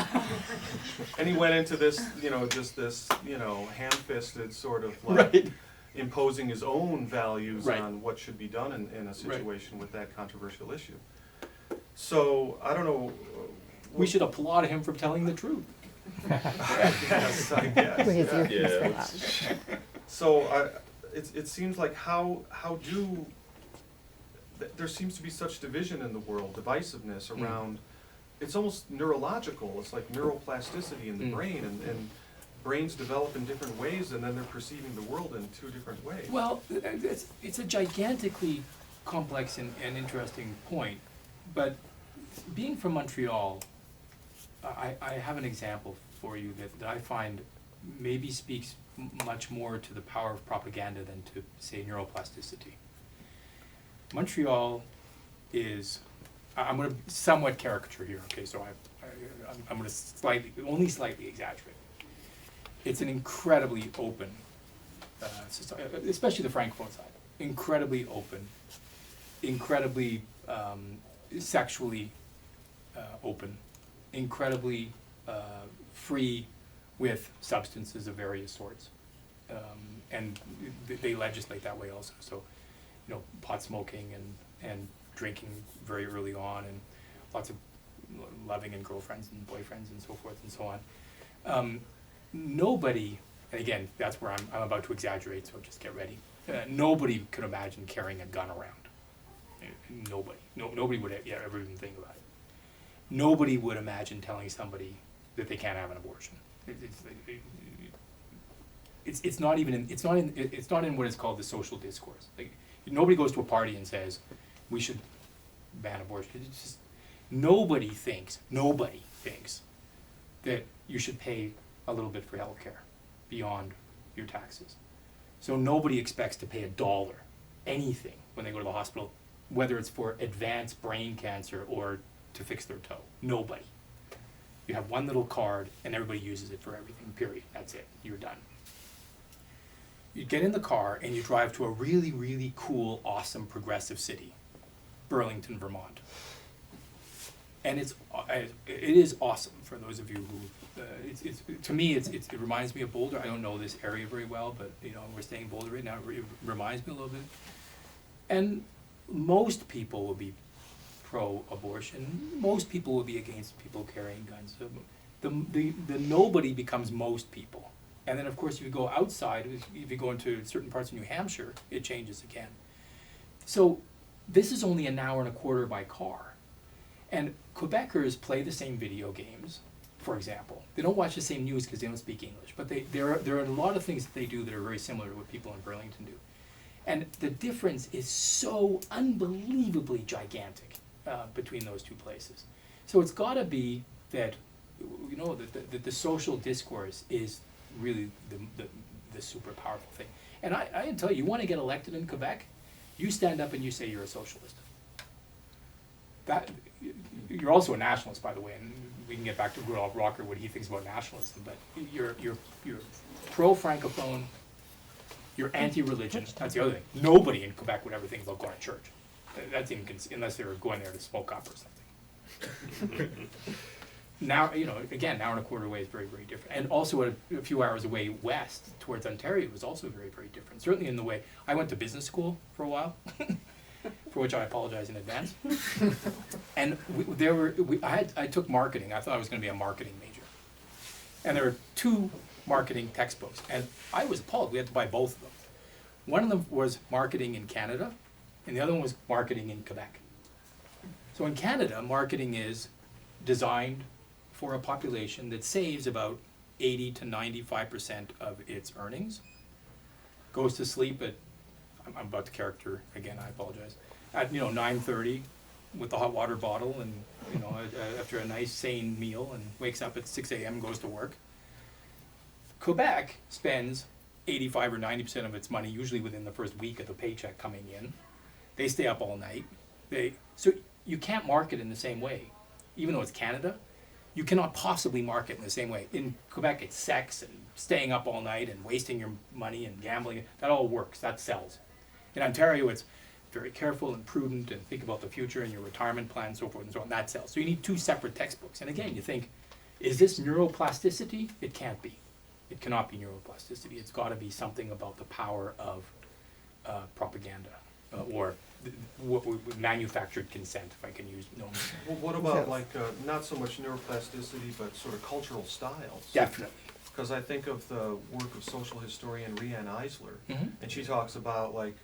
And he went into this, just this, ham-fisted sort of like Right. imposing his own values Right. on what should be done in a situation with that controversial issue. So, I don't know. We should applaud him for telling the truth. Yes, I guess. With his yeah. earpiece fell out. So it seems like there seems to be such division in the world, divisiveness around, it's almost neurological, it's like neuroplasticity in the brain, and brains develop in different ways, and then they're perceiving the world in two different ways. Well, it's a gigantically complex and interesting point, but being from Montreal, I have an example for you that I find maybe speaks much more to the power of propaganda than to, say, neuroplasticity. Montreal is, I'm going to somewhat caricature here, okay, so I'm going to only slightly exaggerate. It's an incredibly open society, especially the Francophone side, incredibly open, incredibly sexually open, incredibly free with substances of various sorts. And they legislate that way also. So, pot smoking and drinking very early on, and lots of loving and girlfriends and boyfriends and so forth and so on. Nobody, and again, that's where I'm about to exaggerate, so just get ready. Nobody could imagine carrying a gun around. Nobody. Nobody would ever even think about it. Nobody would imagine telling somebody that they can't have an abortion. It's not in what is called the social discourse. Like, nobody goes to a party and says we should ban abortion. It's just nobody thinks that you should pay a little bit for health care beyond your taxes. So nobody expects to pay $1, anything, when they go to the hospital, whether it's for advanced brain cancer or to fix their toe. Nobody. You have one little card and everybody uses it for everything, period. That's it. You're done. You get in the car and you drive to a really, really cool, awesome, progressive city, Burlington, Vermont. And it is awesome for those of you who, to me, it reminds me of Boulder. I don't know this area very well, but we're staying in Boulder right now. It reminds me a little bit. And most people will be pro-abortion. Most people will be against people carrying guns. So the nobody becomes most people. And then, of course, if you go outside, if you go into certain parts of New Hampshire, it changes again. So this is only an hour and a quarter by car. And Quebecers play the same video games, for example. They don't watch the same news because they don't speak English. But there are a lot of things that they do that are very similar to what people in Burlington do. And the difference is so unbelievably gigantic between those two places. So it's got to be that, the social discourse is really the super powerful thing. And I tell you want to get elected in Quebec, you stand up and you say you're a socialist. That you're also a nationalist, by the way, and we can get back to Rudolph Rocker, what he thinks about nationalism, but you're pro-Francophone, you're anti-religion. That's the other thing. Nobody in Quebec would ever think about going to church. That's unless they were going there to smoke up or something. now, you know, again, an hour and a quarter away is very, very different. And also a few hours away west towards Ontario was also very, very different. Certainly in the way, I went to business school for a while, for which I apologize in advance. And I took marketing. I thought I was going to be a marketing major. And there were 2 marketing textbooks, and I was appalled. We had to buy both of them. One of them was marketing in Canada, and the other one was marketing in Quebec. So in Canada, marketing is designed for a population that saves about 80 to 95% of its earnings, goes to sleep at, I'm about to character again, I apologize, at 9:30 with the hot water bottle and after a nice sane meal, and wakes up at 6 a.m. goes to work. Quebec spends 85 or 90% of its money usually within the first week of the paycheck coming in. They stay up all night. So you can't market in the same way. Even though it's Canada, you cannot possibly market in the same way. In Quebec, it's sex and staying up all night and wasting your money and gambling. That all works, that sells. In Ontario, it's very careful and prudent and think about the future and your retirement plan, so forth and so on. That sells. So you need 2 separate textbooks. And again, you think, is this neuroplasticity? It can't be. It cannot be neuroplasticity. It's got to be something about the power of propaganda or manufactured consent, if I can use no. Well, what about like, not so much neuroplasticity, but sort of cultural styles? Definitely. Because I think of the work of social historian Rianne Eisler, Mhm. and she talks about like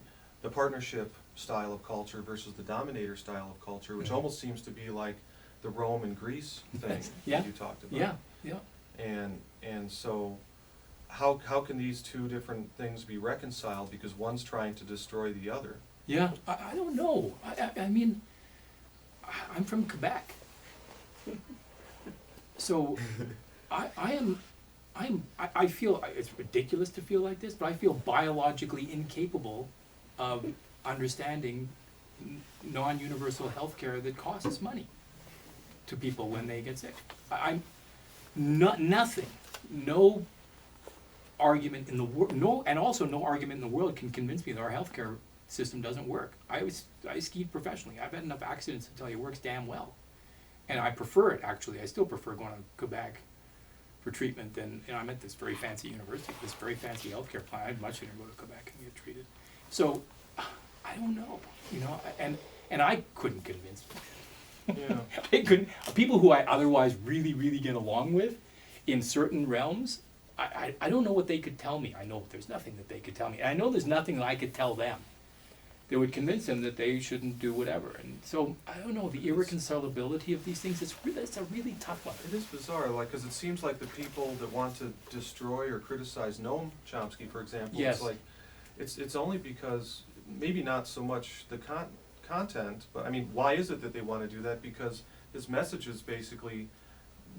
the partnership style of culture versus the dominator style of culture, which Mhm. almost seems to be like the Rome and Greece thing Yeah. that you talked about. Yeah. And so how can these 2 different things be reconciled, because one's trying to destroy the other? Yeah, I don't know. I mean, I'm from Quebec. So I feel, it's ridiculous to feel like this, but I feel biologically incapable of understanding non-universal health care that costs money to people when they get sick. I'm nothing, no argument in the world, and also no argument in the world can convince me that our healthcare system doesn't work. I skied professionally. I've had enough accidents to tell you it works damn well. And I prefer it, actually. I still prefer going to Quebec for treatment than, I'm at this very fancy university, this very fancy healthcare plan. I'd much sooner go to Quebec and get treated. So, I don't know, and I couldn't convince them. Yeah. I couldn't, people who I otherwise really, really get along with in certain realms, I don't know what they could tell me. I know there's nothing that they could tell me. And I know there's nothing that I could tell them that would convince them that they shouldn't do whatever. And so, I don't know, the irreconcilability of these things, it's a really tough one. It is bizarre, like, because it seems like the people that want to destroy or criticize Noam Chomsky, for example, Yes. it's like, it's only because, maybe not so much the content, but I mean, why is it that they want to do that? Because his message is basically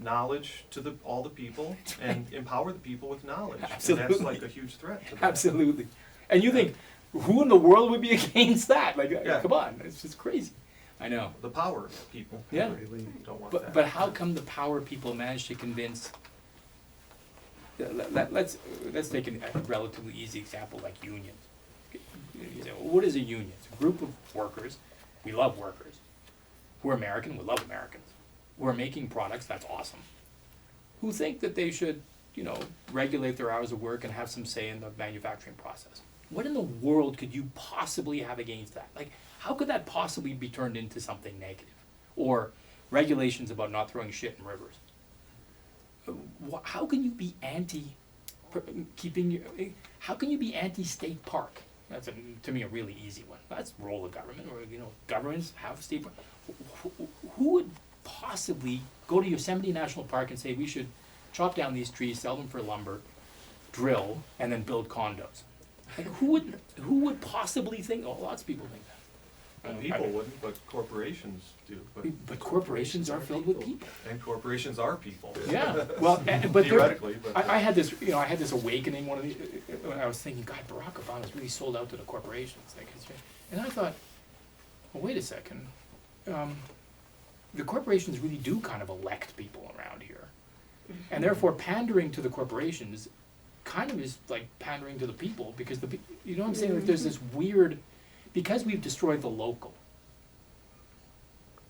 knowledge to all the people and empower the people with knowledge. Absolutely. And that's like a huge threat to that. Absolutely. And you think, who in the world would be against that? Like, Yeah. come on, it's just crazy. I know. The power people Yeah. really don't want that. But how come the power people manage to convince? Let's take a relatively easy example like unions. You say, well, what is a union? It's a group of workers. We love workers. We're American. We love Americans. We're making products. That's awesome. Who think that they should, regulate their hours of work and have some say in the manufacturing process? What in the world could you possibly have against that? Like, how could that possibly be turned into something negative? Or regulations about not throwing shit in rivers. How can you be how can you be anti-state park? That's to me a really easy one. That's role of government, or governments have state park. Who would possibly go to Yosemite National Park and say we should chop down these trees, sell them for lumber, drill, and then build condos? Like, who would possibly think? Oh, lots of people think that. And people wouldn't, but corporations do. But corporations are filled with people. And corporations are people. Yeah. Well, but theoretically, but I had this, I had this awakening when I was thinking, God, Barack Obama's really sold out to the corporations. And I thought, well, wait a second. The corporations really do kind of elect people around here, and therefore pandering to the corporations kind of is like pandering to the people, because you know what I'm saying? Like, there's this weird, because we've destroyed the local.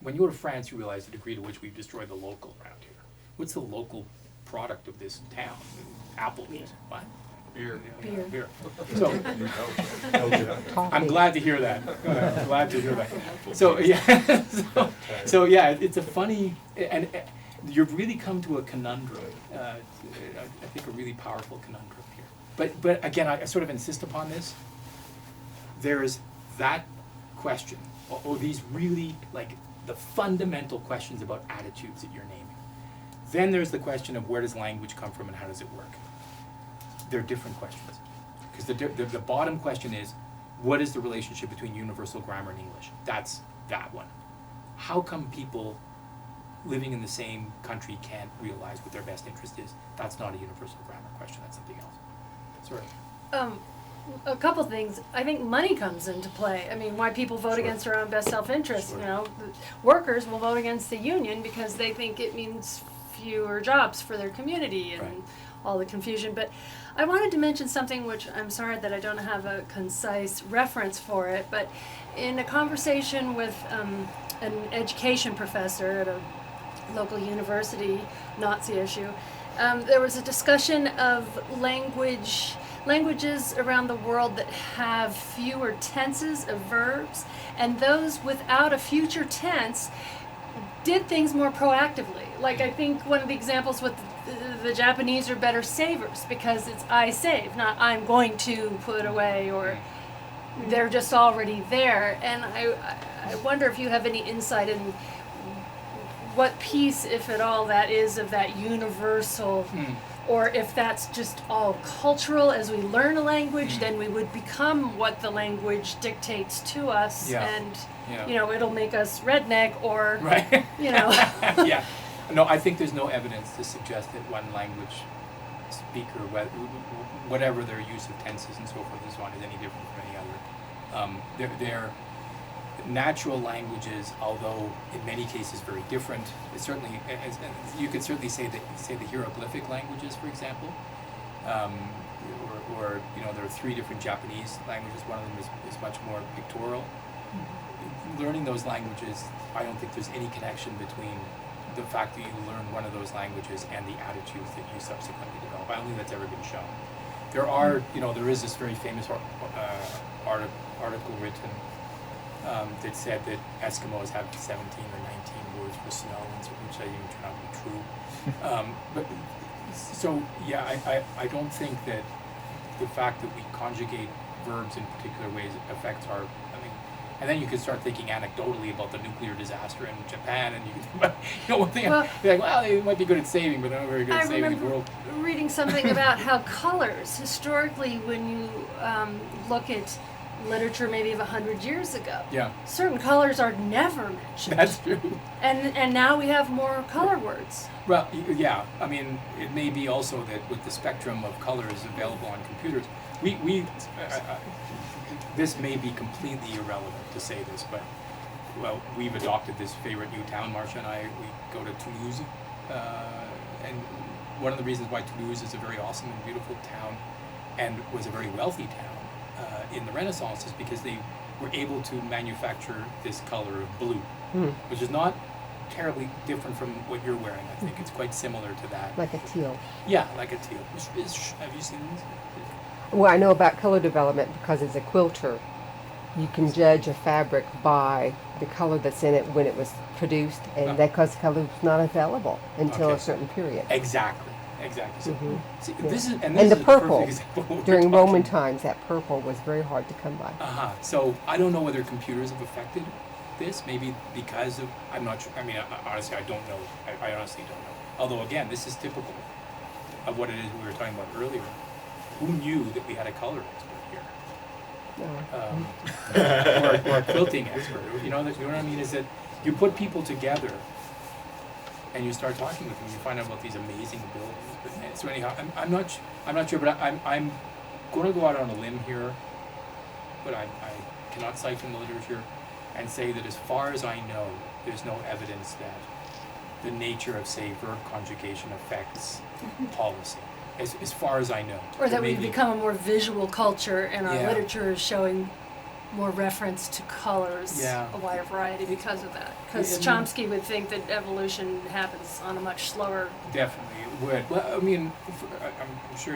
When you go to France, you realize the degree to which we've destroyed the local around here. what's the local product of this town? Applebee's. What? Beer. Beer. So, I'm glad to hear that. I'm glad to hear that. So yeah, so yeah, it's a funny, and you've really come to a conundrum. I think a really powerful conundrum here. But again, I sort of insist upon this. There's that question, or these really like the fundamental questions about attitudes that you're naming. Then there's the question of where does language come from and how does it work? They're different questions. Because the bottom question is, what is the relationship between universal grammar and English? That's that one. How come people living in the same country can't realize what their best interest is? That's not a universal grammar question, that's something else. Sorry. A couple things. I think money comes into play. I mean, why people vote Sure. against their own best self-interest. Sure. You know, workers will vote against the union because they think it means fewer jobs for their community and Right. all the confusion. But I wanted to mention something which I'm sorry that I don't have a concise reference for it, but in a conversation with an education professor at a local university, not CSU, there was a discussion of languages around the world that have fewer tenses of verbs, and those without a future tense did things more proactively. Like I think one of the examples with the Japanese are better savers because it's I save, not I'm going to put away, or they're just already there. And I wonder if you have any insight in what piece, if at all, that is of that universal, or if that's just all cultural. As we learn a language, then we would become what the language dictates to us, Yeah. and Yeah. you know, it'll make us redneck, or Right. you know. Yeah. No, I think there's no evidence to suggest that one language speaker, whatever their use of tenses and so forth and so on, is any different from any other. They're natural languages, although in many cases very different. It's certainly, as you could certainly say the hieroglyphic languages, for example, or you know, there are 3 different Japanese languages. One of them is much more pictorial. Learning those languages, I don't think there's any connection between the fact that you learn one of those languages and the attitudes that you subsequently develop. I don't think that's ever been shown. There are, you know, there is this very famous article written that said that Eskimos have 17 or 19 words for snow, and so, which I even turned out to be true. But so yeah, I don't think that the fact that we conjugate verbs in particular ways affects our. And then you could start thinking anecdotally about the nuclear disaster in Japan, and you could, you know, one thing, Well, be like, well, they might be good at saving, but they're not very good I at saving the remember world. reading something about how colors, historically, when you look at literature maybe of 100 years ago, Yeah, certain colors are never mentioned. that's true. And now we have more color words. Well, yeah, I mean, it may be also that with the spectrum of colors available on computers, this may be completely irrelevant to say this, but, well, we've adopted this favorite new town, Marcia and I, we go to Toulouse, and one of the reasons why Toulouse is a very awesome and beautiful town, and was a very wealthy town in the Renaissance, is because they were able to manufacture this color of blue, which is not terribly different from what you're wearing. I think it's quite similar to that. Like a teal. Yeah, like a teal. Have you seen these? Well, I know about color development because as a quilter, you can judge a fabric by the color that's in it when it was produced, and that because color was not available until Okay. a certain period. Exactly. So, see, Yeah. this is And this the is a purple, perfect example of what we're during talking Roman about. times, that purple was very hard to come by. So I don't know whether computers have affected this. Maybe because of, I'm not sure. I mean, honestly, I don't know. I honestly don't know. Although again, this is typical of what it is we were talking about earlier. Who knew that we had a color expert here? Or a quilting expert? You know what I mean? Is that you put people together and you start talking with them, you find out about these amazing abilities. But so anyhow, I'm not sure, but I'm going to go out on a limb here, but I cannot cite from the literature and say that as far as I know, there's no evidence that the nature of, say, verb conjugation affects policy. As far as I know. Or that There we've may be- become a more visual culture, and our Yeah. literature is showing more reference to colors, Yeah. a wider variety because of that. Because Yeah, Chomsky would think that evolution happens on a much slower. Definitely, it would. Well, I mean, I'm sure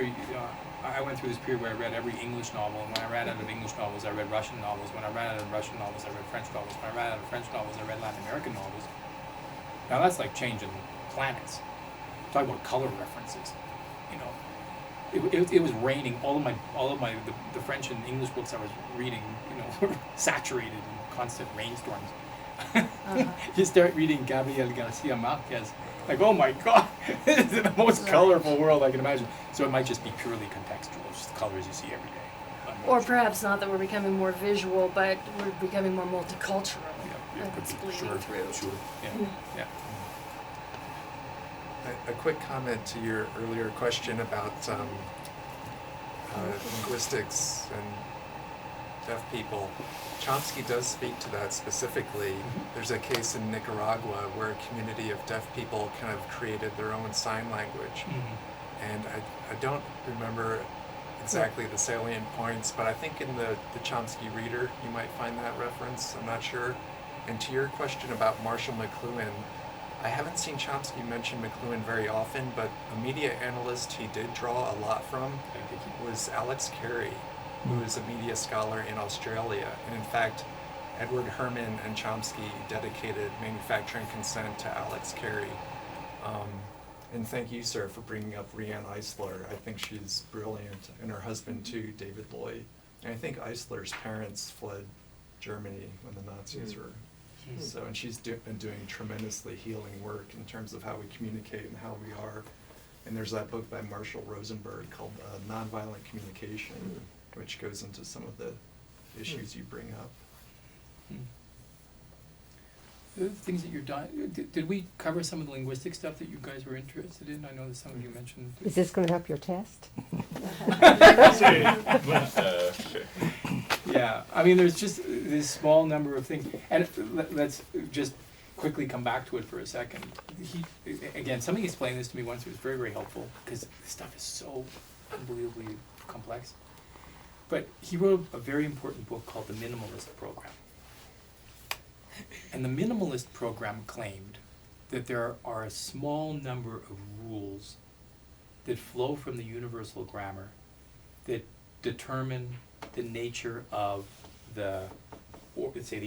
I went through this period where I read every English novel, and when I ran out of English novels, I read Russian novels. When I ran out of Russian novels, I read French novels. When I ran out of French novels, I read Latin American novels. Now that's like changing planets. Talk about color references, you know. It was raining. All of my the French and English books I was reading, you know, were saturated in constant rainstorms. You start reading Gabriel Garcia Marquez, like, oh my God, this is the most colorful world I can imagine. So it might just be purely contextual, just the colors you see every day. I'm not Or sure. perhaps not that we're becoming more visual, but we're becoming more multicultural. Yeah, That's could be. bleeding Sure, through. sure, yeah, yeah. A quick comment to your earlier question about linguistics and deaf people. Chomsky does speak to that specifically. There's a case in Nicaragua where a community of deaf people kind of created their own sign language. And I don't remember exactly the salient points, but I think in the Chomsky Reader you might find that reference. I'm not sure. And to your question about Marshall McLuhan, I haven't seen Chomsky mention McLuhan very often, but a media analyst he did draw a lot from was Alex Carey, who is a media scholar in Australia. And in fact, Edward Herman and Chomsky dedicated Manufacturing Consent to Alex Carey. And thank you, sir, for bringing up Rianne Eisler. I think she's brilliant, and her husband too, David Lloyd. And I think Eisler's parents fled Germany when the Nazis were. So, and she's been doing tremendously healing work in terms of how we communicate and how we are. And there's that book by Marshall Rosenberg called Nonviolent Communication, which goes into some of the issues you bring up. The things that you're doing, did we cover some of the linguistic stuff that you guys were interested in? I know that some of you mentioned. Is this going to help your test? Yeah, I mean, there's just this small number of things, and let's just quickly come back to it for a second. Again, somebody explained this to me once. It was very, very helpful because this stuff is so unbelievably complex. But he wrote a very important book called The Minimalist Program. And the Minimalist Program claimed that there are a small number of rules that flow from the universal grammar that determine the nature of the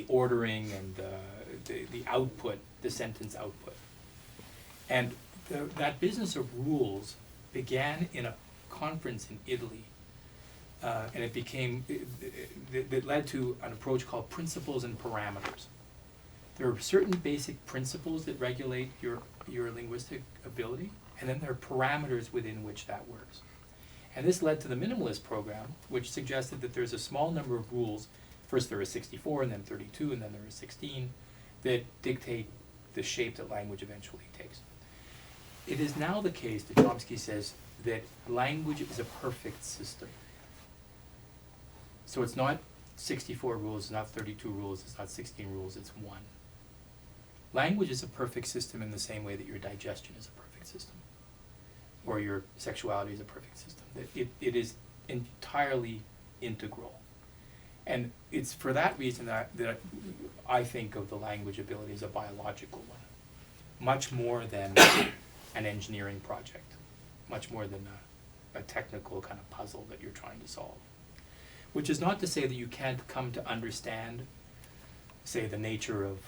ordering and the output, the sentence output. And that business of rules began in a conference in Italy, and it led to an approach called principles and parameters. There are certain basic principles that regulate your linguistic ability, and then there are parameters within which that works. And this led to the Minimalist Program, which suggested that there's a small number of rules. First there are 64, and then 32, and then there are 16, that dictate the shape that language eventually takes. It is now the case that Chomsky says that language is a perfect system. So it's not 64 rules, it's not 32 rules, it's not 16 rules, it's one. Language is a perfect system in the same way that your digestion is a perfect system, or your sexuality is a perfect system. It is entirely integral. And it's for that reason that I think of the language ability as a biological one, much more than an engineering project, much more than a technical kind of puzzle that you're trying to solve. Which is not to say that you can't come to understand, say, the nature of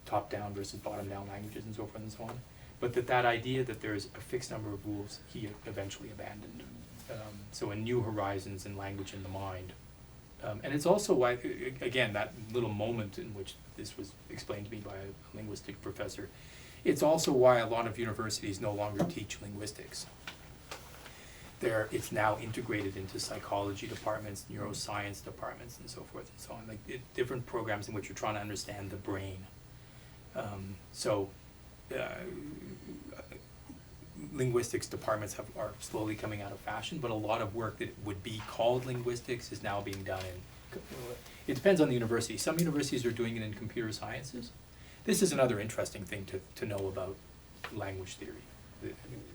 top-down versus bottom-down languages and so forth and so on, but that idea that there's a fixed number of rules he eventually abandoned. So in New Horizons in Language in the Mind. And it's also why, again, that little moment in which this was explained to me by a linguistic professor, it's also why a lot of universities no longer teach linguistics. It's now integrated into psychology departments, neuroscience departments, and so forth and so on. Like different programs in which you're trying to understand the brain. Linguistics departments are slowly coming out of fashion, but a lot of work that would be called linguistics is now being done in. It depends on the university. Some universities are doing it in computer sciences. This is another interesting thing to know about language theory,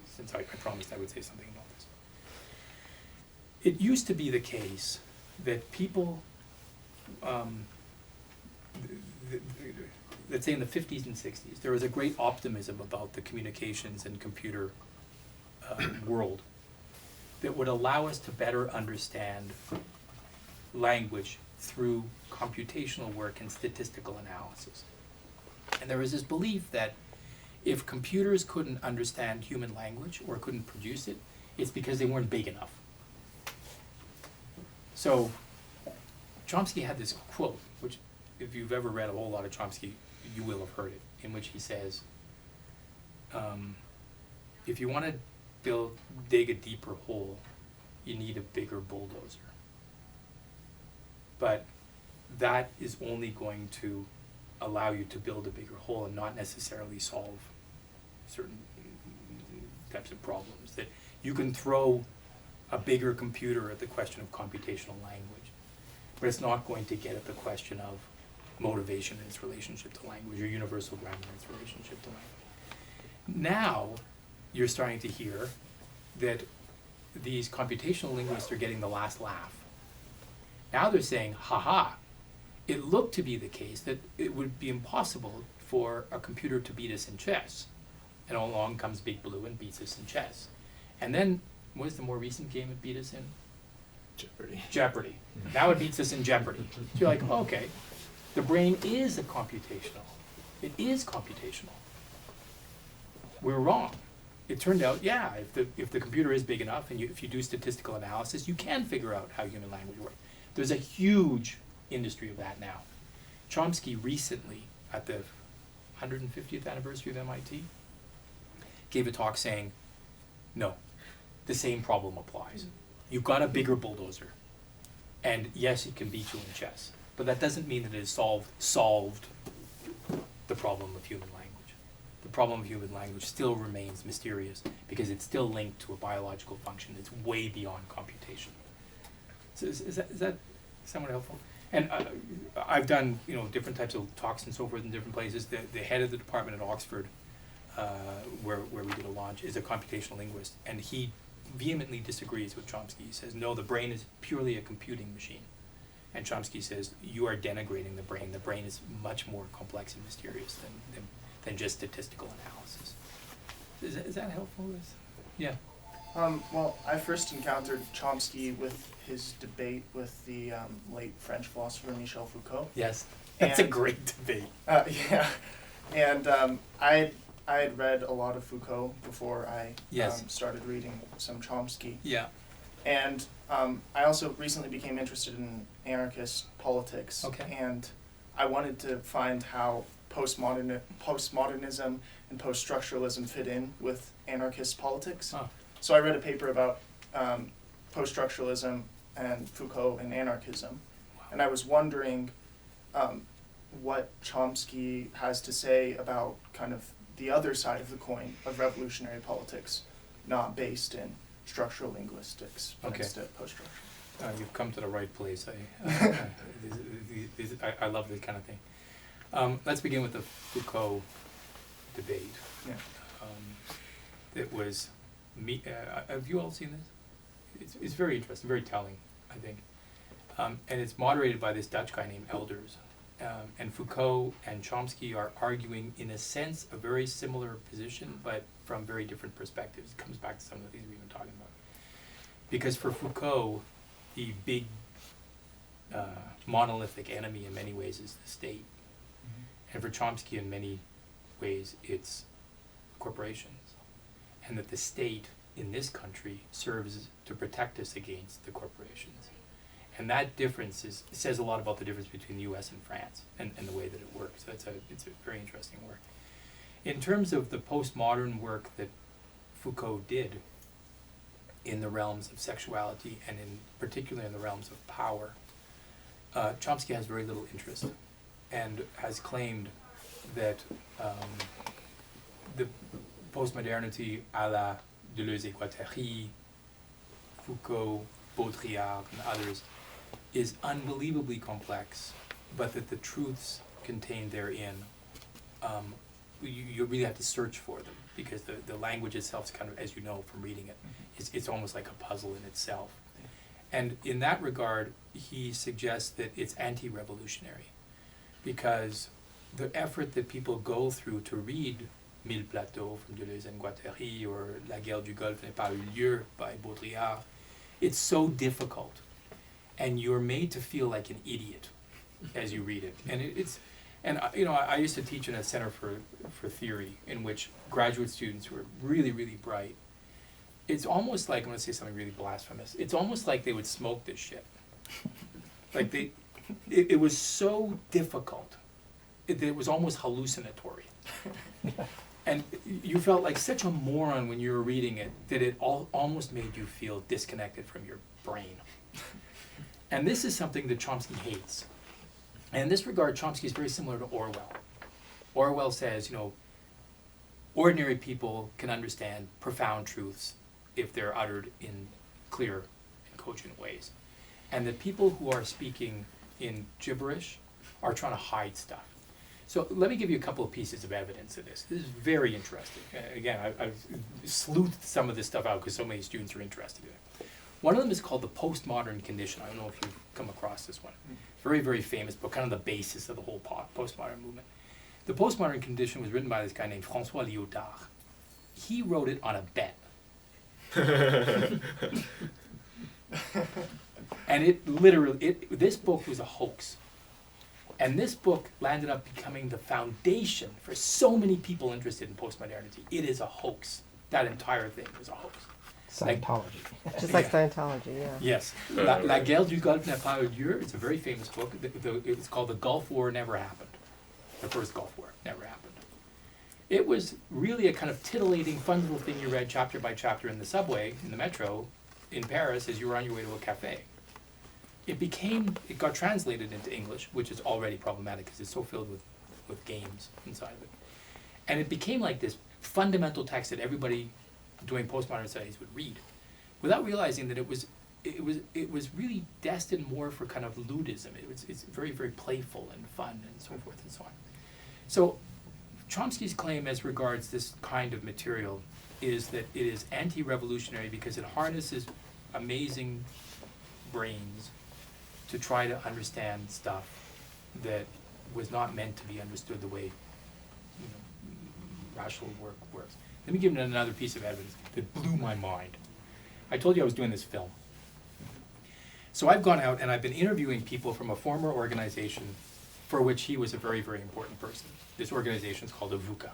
since I promised I would say something about this. It used to be the case that people let's say in the 50s and 60s, there was a great optimism about the communications and computer world that would allow us to better understand language through computational work and statistical analysis. And there was this belief that if computers couldn't understand human language or couldn't produce it, it's because they weren't big enough. So Chomsky had this quote, which if you've ever read a whole lot of Chomsky, you will have heard it, in which he says, if you want to dig a deeper hole, you need a bigger bulldozer. But that is only going to allow you to build a bigger hole and not necessarily solve certain types of problems. That you can throw a bigger computer at the question of computational language, but it's not going to get at the question of motivation and its relationship to language, or universal grammar and its relationship to language. Now, you're starting to hear that these computational linguists are getting the last laugh. Now they're saying, ha, it looked to be the case that it would be impossible for a computer to beat us in chess. And along comes Big Blue and beats us in chess. And then, what is the more recent game it beat us in? Jeopardy. Now it beats us in Jeopardy. So you're like, okay, the brain is a computational. It is computational. We're wrong. It turned out, yeah, if the computer is big enough and if you do statistical analysis, you can figure out how human language works. There's a huge industry of that now. Chomsky recently, at the 150th anniversary of MIT, gave a talk saying, no, the same problem applies. You've got a bigger bulldozer, and yes, it can beat you in chess, but that doesn't mean that it has solved the problem of human language. The problem of human language still remains mysterious because it's still linked to a biological function that's way beyond computation. So is that somewhat helpful? And I've done different types of talks and so forth in different places. The head of the department at Oxford, where we did a launch, is a computational linguist, and he vehemently disagrees with Chomsky. He says, no, the brain is purely a computing machine. And Chomsky says, you are denigrating the brain. The brain is much more complex and mysterious than just statistical analysis. Is that helpful? Yeah. Well, I first encountered Chomsky with his debate with the late French philosopher Michel Foucault. Yes, that's a great debate. Yeah, and I had read a lot of Foucault before I started reading some Chomsky. Yeah. And I also recently became interested in anarchist politics. Okay. And I wanted to find how postmodernism and post-structuralism fit in with anarchist politics. Oh. So I read a paper about post-structuralism and Foucault and anarchism. Wow. And I was wondering what Chomsky has to say about kind of the other side of the coin of revolutionary politics, not based in structural linguistics, but instead post-structural. You've come to the right place. I love this kind of thing. Let's begin with the Foucault debate. Yeah. It was have you all seen this? It's very interesting, very telling, I think. And it's moderated by this Dutch guy named Elders. And Foucault and Chomsky are arguing, in a sense, a very similar position, but from very different perspectives. It comes back to some of the things we've been talking about. Because for Foucault, the big monolithic enemy in many ways is the state. Mm-hmm. And for Chomsky, in many ways, it's corporations. And that the state in this country serves to protect us against the corporations. And that difference says a lot about the difference between the US and France and the way that it works. So it's a very interesting work. In terms of the postmodern work that Foucault did in the realms of sexuality and in particular in the realms of power, Chomsky has very little interest and has claimed that the postmodernity à la Deleuze-Guattari, Foucault, Baudrillard, and others is unbelievably complex, but that the truths contained therein, you really have to search for them, because the language itself is kind of, as you know from reading it, it's almost like a puzzle in itself. And in that regard, he suggests that it's anti-revolutionary because the effort that people go through to read Mille Plateaux from Deleuze and Guattari or La Guerre du Golfe n'est pas eu lieu by Baudrillard, it's so difficult, and you're made to feel like an idiot as you read it. And I used to teach in a center for theory in which graduate students who were really, really bright, it's almost like, I'm going to say something really blasphemous, it's almost like they would smoke this shit. Like it was so difficult, it was almost hallucinatory. And you felt like such a moron when you were reading it that it almost made you feel disconnected from your brain. And this is something that Chomsky hates. And in this regard, Chomsky is very similar to Orwell. Orwell says, ordinary people can understand profound truths if they're uttered in clear and cogent ways. And the people who are speaking in gibberish are trying to hide stuff. So let me give you a couple of pieces of evidence of this. This is very interesting. Again, I've sleuthed some of this stuff out because so many students are interested in it. One of them is called the postmodern condition. I don't know if you've come across this one. Very, very famous book, kind of the basis of the whole postmodern movement. The postmodern condition was written by this guy named François Lyotard. He wrote it on a bet. And it literally, this book was a hoax. And this book landed up becoming the foundation for so many people interested in postmodernity. It is a hoax. That entire thing was a hoax. Scientology. Just like Scientology, yeah. Yes. La Guerre du Golfe n'est pas eu lieu. It's a very famous book. It's called The Gulf War Never Happened. The first Gulf War never happened. It was really a kind of titillating, fun little thing you read chapter by chapter in the subway, in the metro, in Paris as you were on your way to a cafe. It got translated into English, which is already problematic because it's so filled with games inside of it. And it became like this fundamental text that everybody doing postmodern studies would read, without realizing that it was really destined more for kind of ludism. It's very, very playful and fun and so forth and so on. So Chomsky's claim as regards this kind of material is that it is anti-revolutionary because it harnesses amazing brains to try to understand stuff that was not meant to be understood the way rational work works. Let me give you another piece of evidence that blew my mind. I told you I was doing this film. So I've gone out and I've been interviewing people from a former organization for which he was a very, very important person. This organization is called AVUCA.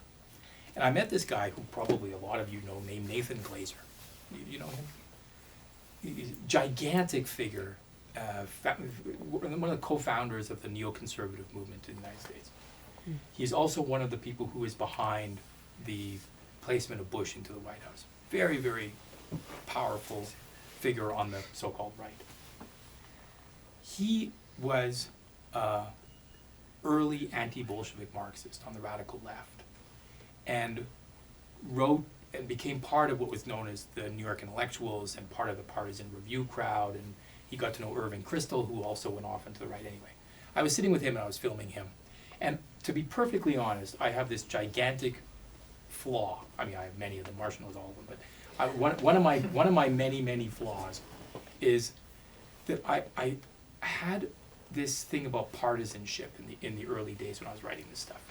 And I met this guy who probably a lot of you know, named Nathan Glazer. You know him? He's a gigantic figure, one of the co-founders of the neoconservative movement in the United States. He's also one of the people who is behind the placement of Bush into the White House. Very, very powerful figure on the so-called right. He was early anti-Bolshevik Marxist on the radical left, and wrote and became part of what was known as the New York Intellectuals and part of the Partisan Review crowd, and he got to know Irving Kristol, who also went off into the right anyway. I was sitting with him and I was filming him. And to be perfectly honest, I have this gigantic flaw. I mean, I have many of them, Marshall knows all of them, but one of my many, many flaws is that I had this thing about partisanship in the early days when I was writing this stuff.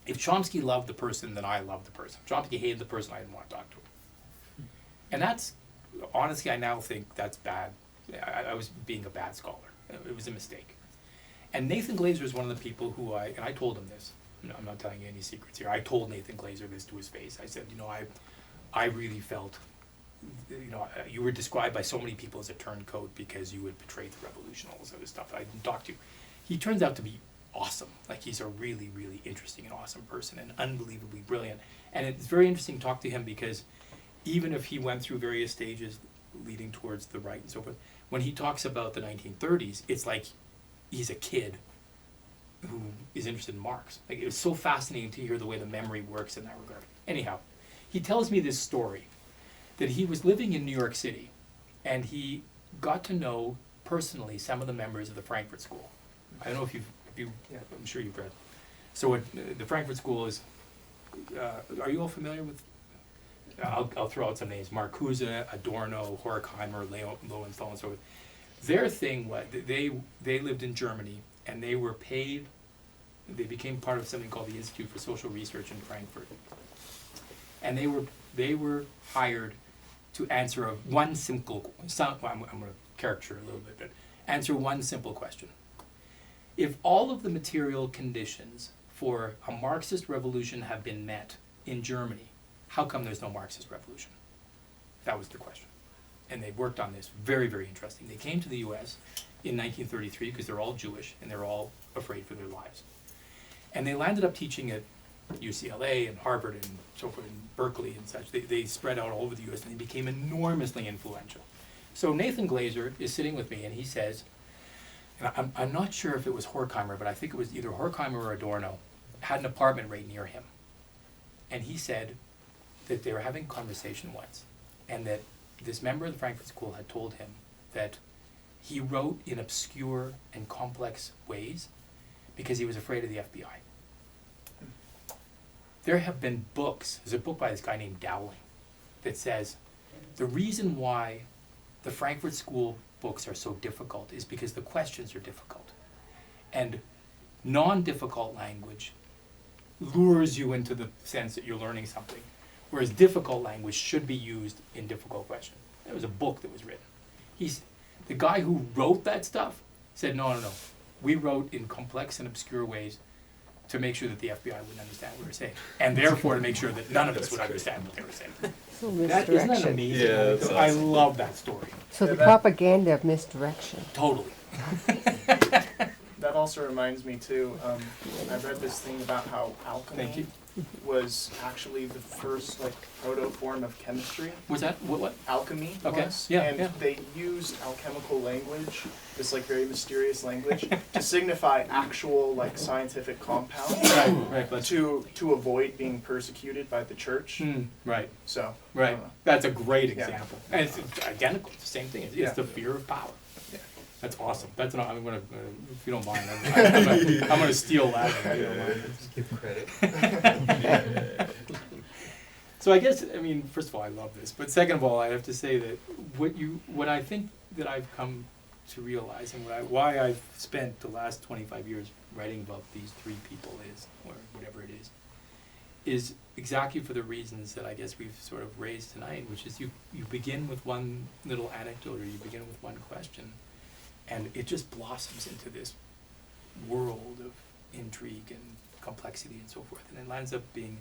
If Chomsky loved the person, then I loved the person. If Chomsky hated the person, I didn't want to talk to him. And that's, honestly, I now think that's bad. I was being a bad scholar. It was a mistake. And Nathan Glazer is one of the people who and I told him this. I'm not telling you any secrets here. I told Nathan Glazer this to his face. I said, I really felt, you were described by so many people as a turncoat because you had betrayed the revolution, all this other stuff. I didn't talk to you. He turns out to be awesome. Like, he's a really, really interesting and awesome person and unbelievably brilliant. And it's very interesting to talk to him because even if he went through various stages leading towards the right and so forth, when he talks about the 1930s, it's like he's a kid who is interested in Marx. Like, it was so fascinating to hear the way the memory works in that regard. Anyhow, he tells me this story that he was living in New York City and he got to know personally some of the members of the Frankfurt School. I don't know if you've I'm sure you've read. So the Frankfurt School is, are you all familiar with, I'll throw out some names, Marcuse, Adorno, Horkheimer, Lowenthal, and so forth. their thing was they lived in Germany and they were paid. They became part of something called the Institute for Social Research in Frankfurt, and they were hired to answer one simple. I'm going to caricature a little bit, but answer one simple question. If all of the material conditions for a Marxist revolution have been met in Germany, how come there's no Marxist revolution? That was the question. And they worked on this. Very, very interesting. They came to the US in 1933 because they're all Jewish and they're all afraid for their lives. And they landed up teaching at UCLA and Harvard and so forth, and Berkeley and such. They spread out all over the US and they became enormously influential. So Nathan Glazer is sitting with me and he says, and I'm not sure if it was Horkheimer, but I think it was either Horkheimer or Adorno, had an apartment right near him. And he said that they were having a conversation once, and that this member of the Frankfurt School had told him that he wrote in obscure and complex ways because he was afraid of the FBI. There have been books, there's a book by this guy named Dowling that says the reason why the Frankfurt School books are so difficult is because the questions are difficult. And non-difficult language lures you into the sense that you're learning something, whereas difficult language should be used in difficult questions. There was a book that was written. The guy who wrote that stuff said, no. We wrote in complex and obscure ways to make sure that the FBI wouldn't understand what we were saying, and therefore to make sure that none of us would understand what they were saying. So Isn't that misdirection. amazing? Yeah, that's I awesome. love that story. So Yeah, the that- propaganda of misdirection. Totally. That also reminds me too, I read this thing about how alchemy Thank you. was actually the first like proto form of chemistry. Was that what? Alchemy Okay, was, yeah, and yeah. they used alchemical language, this like very mysterious language, to signify actual like scientific compounds Right. But to avoid being persecuted by the church. right. So Right. That's a great Yeah. example, and it's identical. It's the same thing. It's Yeah. the fear of power. Yeah. That's awesome. That's an, I'm gonna, if you don't mind, I'm gonna steal that. If you don't mind. Just give him credit. So I guess, I mean, first of all, I love this, but second of all, I have to say that what I think that I've come to realize, and why I've spent the last 25 years writing about these three people or whatever it is exactly for the reasons that I guess we've sort of raised tonight, which is you begin with one little anecdote or you begin with one question, and it just blossoms into this world of intrigue and complexity and so forth, and it ends up being,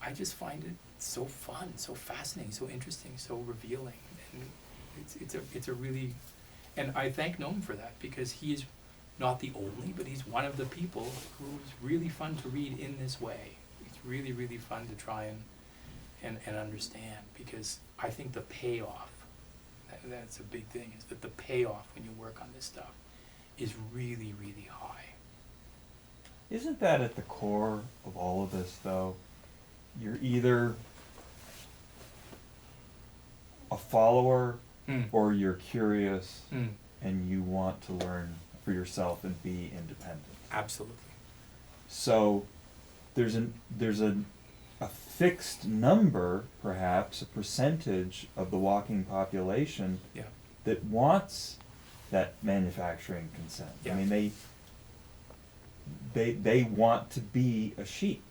I just find it so fun, so fascinating, so interesting, so revealing, and it's a really, and I thank Noam for that, because he's not the only, but he's one of the people who's really fun to read in this way. It's really, really fun to try and understand, because I think the payoff, that's a big thing, is that the payoff when you work on this stuff is really, really high. Isn't that at the core of all of this, though? You're either a follower or you're curious and you want to learn for yourself and be independent. Absolutely. So there's a fixed number, perhaps, a percentage of the walking population Yeah. that wants that manufacturing consent. Yeah. I mean, they want to be a sheep.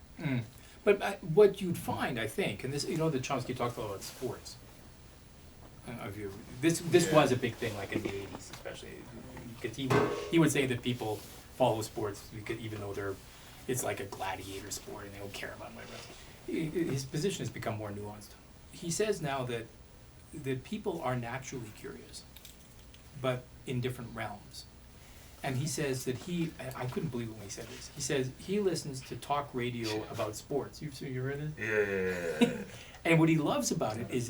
But what you'd find, I think, and this, that Chomsky talked a lot about sports. This was a big thing, like in the 80s, especially, because he would say that people follow sports because even though it's like a gladiator sport and they don't care about whatever. His position has become more nuanced. He says now that people are naturally curious, but in different realms. And he says that I couldn't believe it when he said this. He says he listens to talk radio about sports. You heard it? Yeah. And what he loves about it is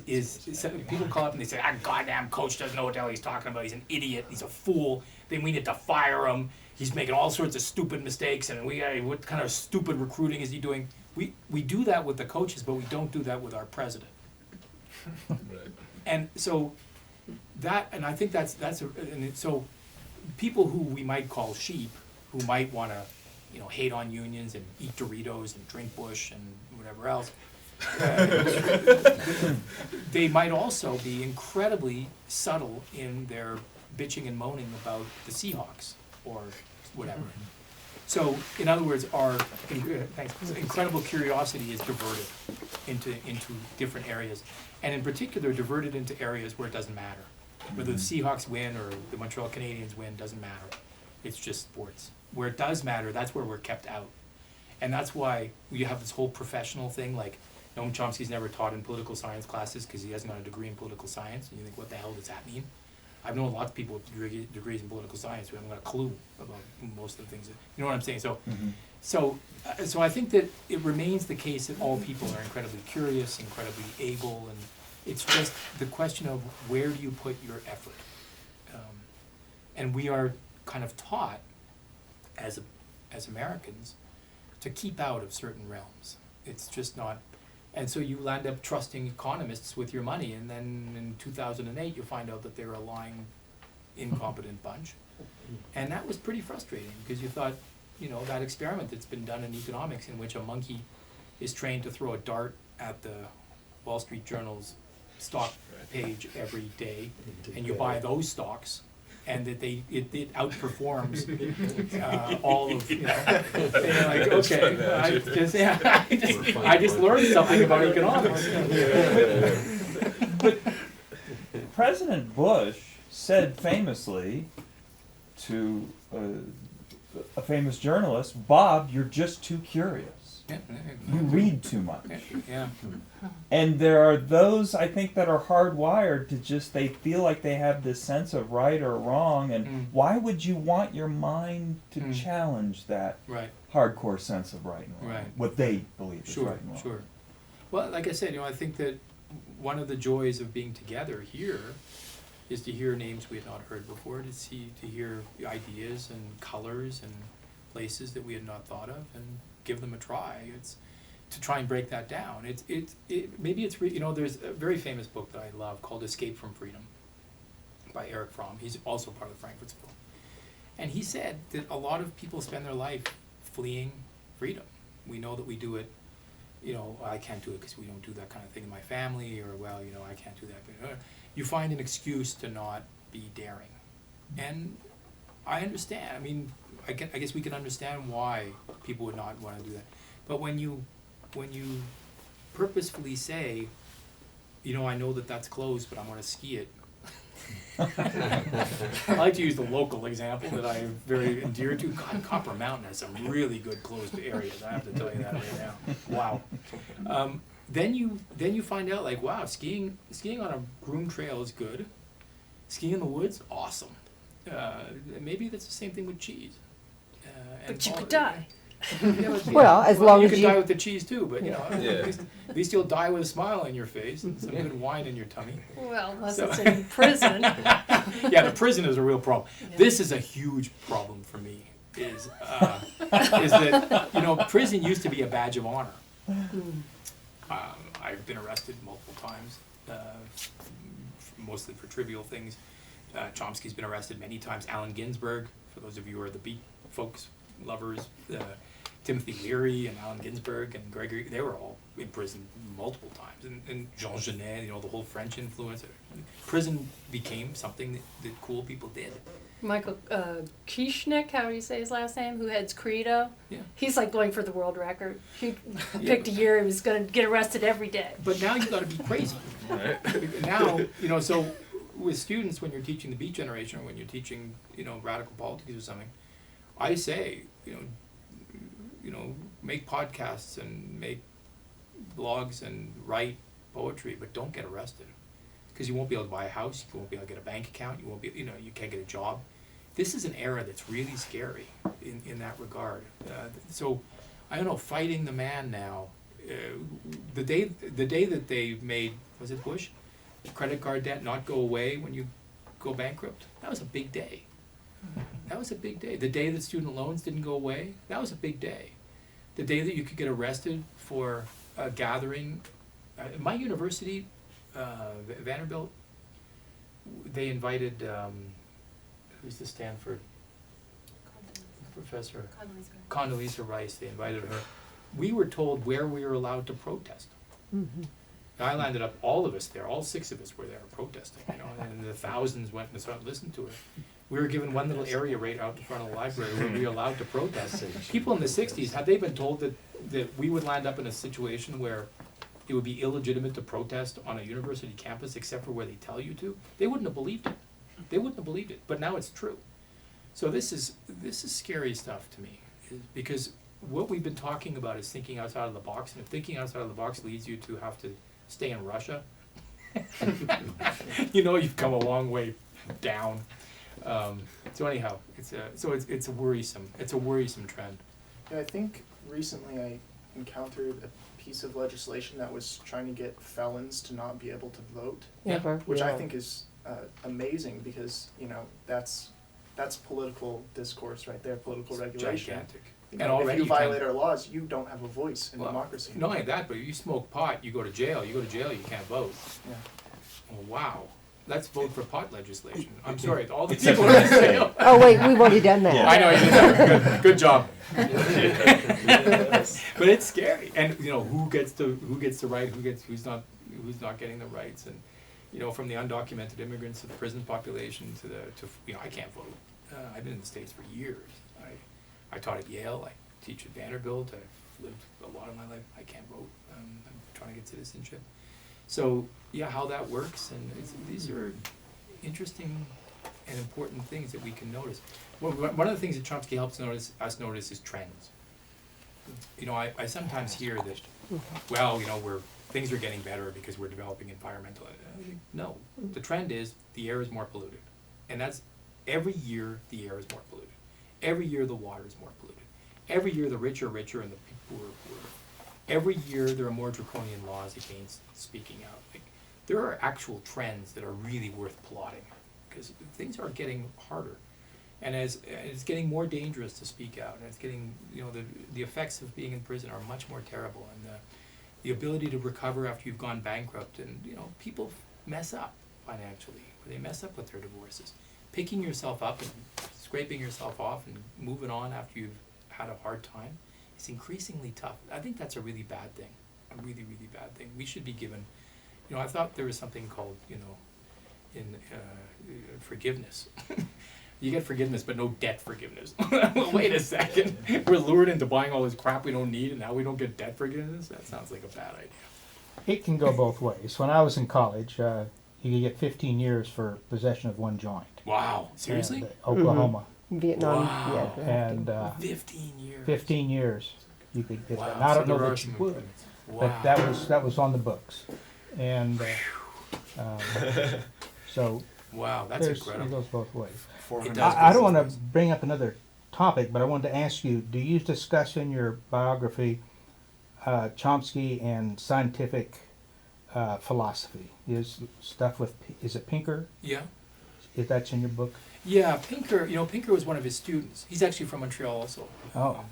people call up and they say, goddamn coach doesn't know what the hell he's talking about. He's an idiot. He's a fool. Then we need to fire him. He's making all sorts of stupid mistakes. And what kind of stupid recruiting is he doing? We do that with the coaches, but we don't do that with our president. Right. And so I think so people who we might call sheep, who might want to, hate on unions and eat Doritos and drink Bush and whatever else, they might also be incredibly subtle in their bitching and moaning about the Seahawks or whatever. So, in other words, our incredible curiosity is diverted into different areas, and in particular, diverted into areas where it doesn't matter. Whether the Seahawks win or the Montreal Canadiens win doesn't matter. It's just sports. Where it does matter, that's where we're kept out. And that's why we have this whole professional thing, like Noam Chomsky's never taught in political science classes because he hasn't got a degree in political science. And you think, what the hell does that mean? I've known lots of people with degrees in political science who haven't got a clue about most of the things. You know what I'm saying? So I think that it remains the case that all people are incredibly curious, incredibly able, and it's just the question of where do you put your effort. And we are kind of taught as Americans to keep out of certain realms. It's just not. And so you land up trusting economists with your money, and then in 2008 you find out that they were a lying, incompetent bunch. And that was pretty frustrating, because you thought, you know, that experiment that's been done in economics in which a monkey is trained to throw a dart at the Wall Street Journal's stock page every day, and you buy those stocks, and that it outperforms all of, you know, and you're like, okay, I just learned something about economics. But President Bush said famously to a famous journalist, "Bob, you're just too curious. You read too much." Yeah. And there are those, I think, that are hardwired to just, they feel like they have this sense of right or wrong, and why would you want your mind to challenge that hardcore sense of right and wrong? What they believe is right and wrong. Sure. Well, like I said, you know, I think that one of the joys of being together here is to hear names we had not heard before, to hear ideas and colors and places that we had not thought of, and give them a try. It's to try and break that down. You know, there's a very famous book that I love called Escape from Freedom by Eric Fromm. He's also part of the Frankfurt School. And he said that a lot of people spend their life fleeing freedom. We know that we do it, you know, I can't do it because we don't do that kind of thing in my family, or, well, you know, I can't do that. But you find an excuse to not be daring. And I understand. I mean, I guess we can understand why people would not want to do that. But when you purposefully say, you know, I know that that's closed, but I'm going to ski it. I like to use the local example that I'm very endeared to. God, Copper Mountain has some really good closed areas. I have to tell you that right now. Wow. Then you find out, like, wow, skiing on a groomed trail is good. Skiing in the woods, awesome. Maybe that's the same thing with cheese. But you could die. Well, as long you as could you die with the cheese too, but you know, at least you'll die with a smile on your face and some good wine in your tummy. Well, unless it's in prison. Yeah, the prison is a real problem. Yeah. This is a huge problem for me. Is that, you know, prison used to be a badge of honor. I've been arrested multiple times, mostly for trivial things. Chomsky's been arrested many times. Allen Ginsberg, for those of you who are the beat folks, lovers, Timothy Leary and Allen Ginsberg and Gregory, they were all in prison multiple times. And Jean Genet, you know, the whole French influence. Prison became something that cool people did. Michael Kishnik, how do you say his last name, who heads Credo? Yeah. He's like going for the world record. He picked a year he was going to get arrested every day. But now you got to be crazy. Now, you know, so with students, when you're teaching the Beat Generation, or when you're teaching, you know, radical politics or something, I say, you know, make podcasts and make blogs and write poetry, but don't get arrested, because you won't be able to buy a house, you won't be able to get a bank account, you won't be, you know, you can't get a job. This is an era that's really scary in that regard. So, I don't know, fighting the man now. The day that they made, was it Bush, credit card debt not go away when you go bankrupt, that was a big day. That was a big day. The day that student loans didn't go away, that was a big day. The day that you could get arrested for a gathering. My university, Vanderbilt, they invited, who's the Stanford professor? Condoleezza Rice. They invited her. We were told where we were allowed to protest. I landed up, all of us there, all 6 of us were there protesting, you know, and the thousands went and started listening to it. We were given one little area right out in front of the library where we were allowed to protest. People in the 60s, had they been told that we would land up in a situation where it would be illegitimate to protest on a university campus except for where they tell you to, they wouldn't have believed it. They wouldn't have believed it, but now it's true. So this is scary stuff to me, because what we've been talking about is thinking outside of the box, and if thinking outside of the box leads you to have to stay in Russia, you know you've come a long way down. So anyhow, it's a worrisome trend. Yeah, I think recently I encountered a piece of legislation that was trying to get felons to not be able to vote, Yeah. which I think is amazing, because that's political discourse right there, political regulation. Gigantic. You And know, already if you you can't- violate our laws, you don't have a voice in Well, democracy. Not only that, but if you smoke pot, you go to jail. You go to jail, you can't vote. Yeah. Oh, wow. Let's vote for pot legislation. I'm sorry, all the people in jail. Oh, wait, we've already done that. I know you did that. Good job. But it's scary, and you know who gets the right, who's not getting the rights, and you know, from the undocumented immigrants to the prison population to you know, I can't vote. I've been in the States for years. I taught at Yale. I teach at Vanderbilt. I've lived a lot of my life. I can't vote. I'm trying to get citizenship. So yeah, how that works, and these are interesting and important things that we can notice. One of the things that Chomsky helps us notice is trends. You know, I sometimes hear that, well, you know, things are getting better because we're developing environmental. No, the trend is the air is more polluted, and that's every year the air is more polluted. Every year the water is more polluted. Every year the rich are richer and the poor are poorer. Every year there are more draconian laws against speaking out. Like, there are actual trends that are really worth plotting, because things are getting harder, and as it's getting more dangerous to speak out, and it's getting, you know, the effects of being in prison are much more terrible, and the ability to recover after you've gone bankrupt, and you know, people mess up financially, or they mess up with their divorces. Picking yourself up and scraping yourself off and moving on after you've had a hard time, it's increasingly tough. I think that's a really bad thing, a really, really bad thing. We should be given, you know, I thought there was something called, you know, in forgiveness. You get forgiveness, but no debt forgiveness. Well, wait a second. We're lured into buying all this crap we don't need, and now we don't get debt forgiveness? That sounds like a bad idea. It can go both ways. When I was in college, you could get 15 years for possession of one joint. Wow. Seriously? And, Oklahoma. Vietnam, Wow. yeah. And 15 years. 15 years you could get Wow. that. Now, I don't So know there are that you some would, improvements. but Wow. that was on the books. And so Wow, that's it incredible. goes both ways. It does. I don't want to bring up another topic, but I wanted to ask you, do you discuss in your biography Chomsky and scientific philosophy? Is stuff with, is it Pinker? Yeah. If that's in your book? Yeah, Pinker, you know, Pinker was one of his students. He's actually from Montreal also. Oh.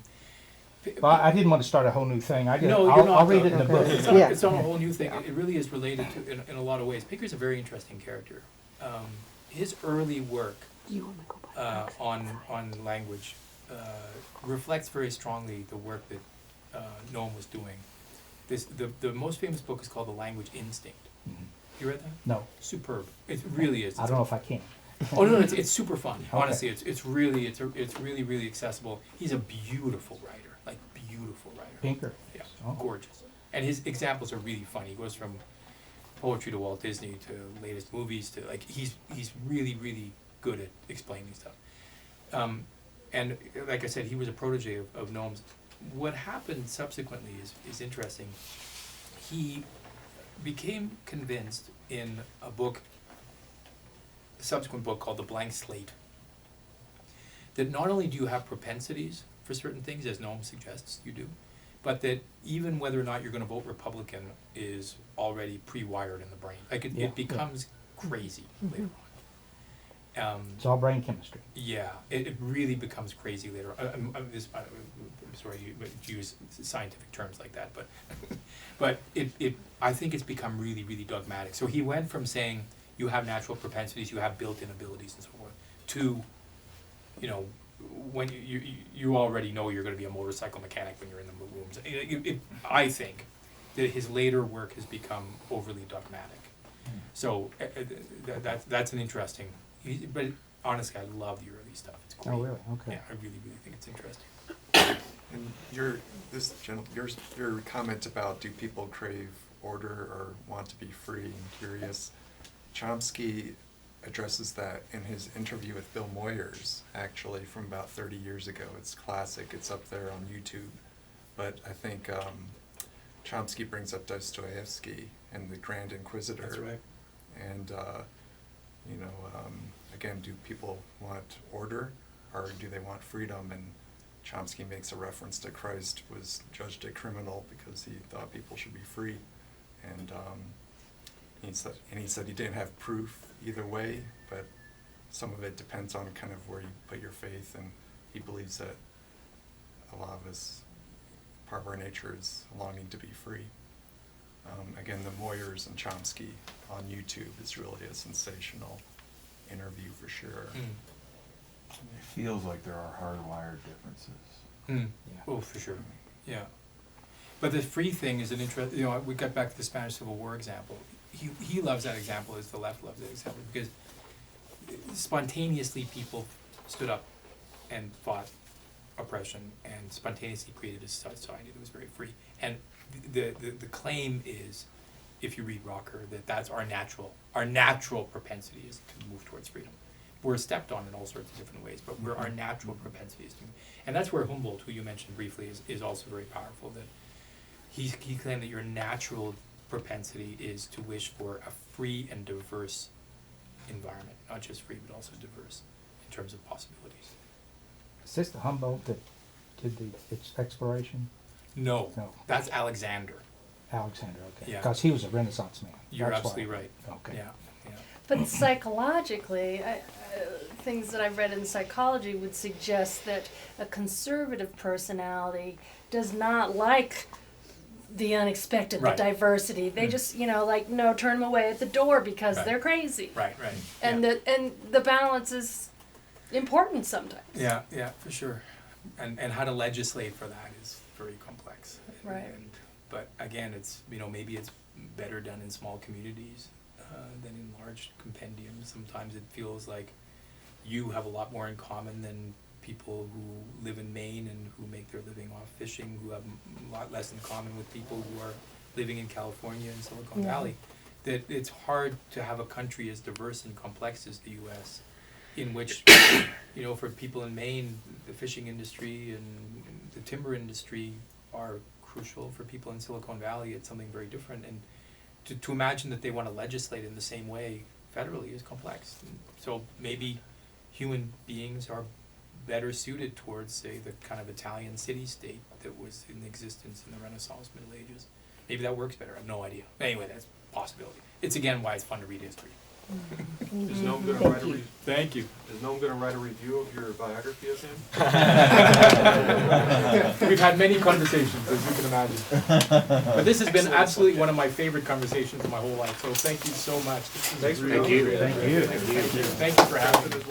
Well, I didn't want to start a whole new thing. No, you're I'll not. read it in the book. It's not a whole new thing. It really is related to, in a lot of ways. Pinker's a very interesting character. His early work on language reflects very strongly the work that Noam was doing. The most famous book is called The Language Instinct. Mhm. You read that? No. Superb. It really is. I don't know if I can. Oh no, it's super fun. Okay. Honestly, it's really accessible. He's a beautiful writer, like beautiful writer. Pinker. Yeah, Oh. gorgeous. And his examples are really funny. He goes from poetry to Walt Disney to latest movies to like he's really good at explaining stuff. And like I said, he was a protege of Noam's. What happened subsequently is interesting. He became convinced in a subsequent book called The Blank Slate, that not only do you have propensities for certain things, as Noam suggests you do, but that even whether or not you're going to vote Republican is already pre-wired in the brain. Like it becomes crazy later on. It's all brain chemistry. Yeah, it really becomes crazy later on. I'm sorry to use scientific terms like that, but I think it's become really dogmatic. So he went from saying you have natural propensities, you have built-in abilities and so forth, to, you know, when you already know you're going to be a motorcycle mechanic when you're in the womb. I think that his later work has become overly dogmatic. So that's an interesting. But honestly, I love the early stuff. It's great. Oh, really? Okay. Yeah, I really think it's interesting. And your comment about do people crave order or want to be free and curious, Chomsky addresses that in his interview with Bill Moyers, actually, from about 30 years ago. It's classic. It's up there on YouTube. But I think Chomsky brings up Dostoevsky and the Grand Inquisitor. That's right. And, again, do people want order or do they want freedom? And Chomsky makes a reference to Christ was judged a criminal because he thought people should be free. And he said he didn't have proof either way, but some of it depends on kind of where you put your faith, and he believes that a lot of us, part of our nature is longing to be free. Again, the Moyers and Chomsky on YouTube is really a sensational interview for sure. It feels like there are hardwired differences. Yeah. Oh, for sure. Yeah. But the free thing is an interest. We got back to the Spanish Civil War example. He loves that example, as the left loves that example, because spontaneously people stood up and fought oppression and spontaneously created a society that was very free. And the claim is, if you read Rocker, that's our natural propensity is to move towards freedom. We're stepped on in all sorts of different ways, but our natural propensity is to move. And that's where Humboldt, who you mentioned briefly, is also very powerful. That he claimed that your natural propensity is to wish for a free and diverse environment, not just free, but also diverse in terms of possibilities. Is this the Humboldt that did its exploration? No, No. that's Alexander. Alexander, okay. Yeah. Because he was a Renaissance man. You're That's why. absolutely right. Okay. Yeah. But psychologically, things that I've read in psychology would suggest that a conservative personality does not like the unexpected, Right. the diversity. They just, no, turn them away at the door because Right. they're crazy. Right. And the balance is important sometimes. Yeah, for sure. And how to legislate for that is very complex. Right. But again, it's maybe it's better done in small communities than in large compendiums. Sometimes it feels like you have a lot more in common than people who live in Maine and who make their living off fishing, who have a lot less in common with people who are living in California and Silicon Valley. That it's hard to have a country as diverse and complex as the U.S., in which, for people in Maine, the fishing industry and the timber industry are crucial. For people in Silicon Valley, it's something very different. And to imagine that they want to legislate in the same way federally is complex. And so maybe human beings are better suited towards, say, the kind of Italian city-state that was in existence in the Renaissance, Middle Ages. Maybe that works better. I have no idea. Anyway, that's a possibility. It's again why it's fun to read history. Is Noam going to write a Thank you. Is Noam going to write a review of your biography of him? We've had many conversations, as you can imagine. But this has been absolutely one of my favorite conversations of my whole life. So thank you so much. This is Thanks for really coming. great. Thank you. Thank you for having me.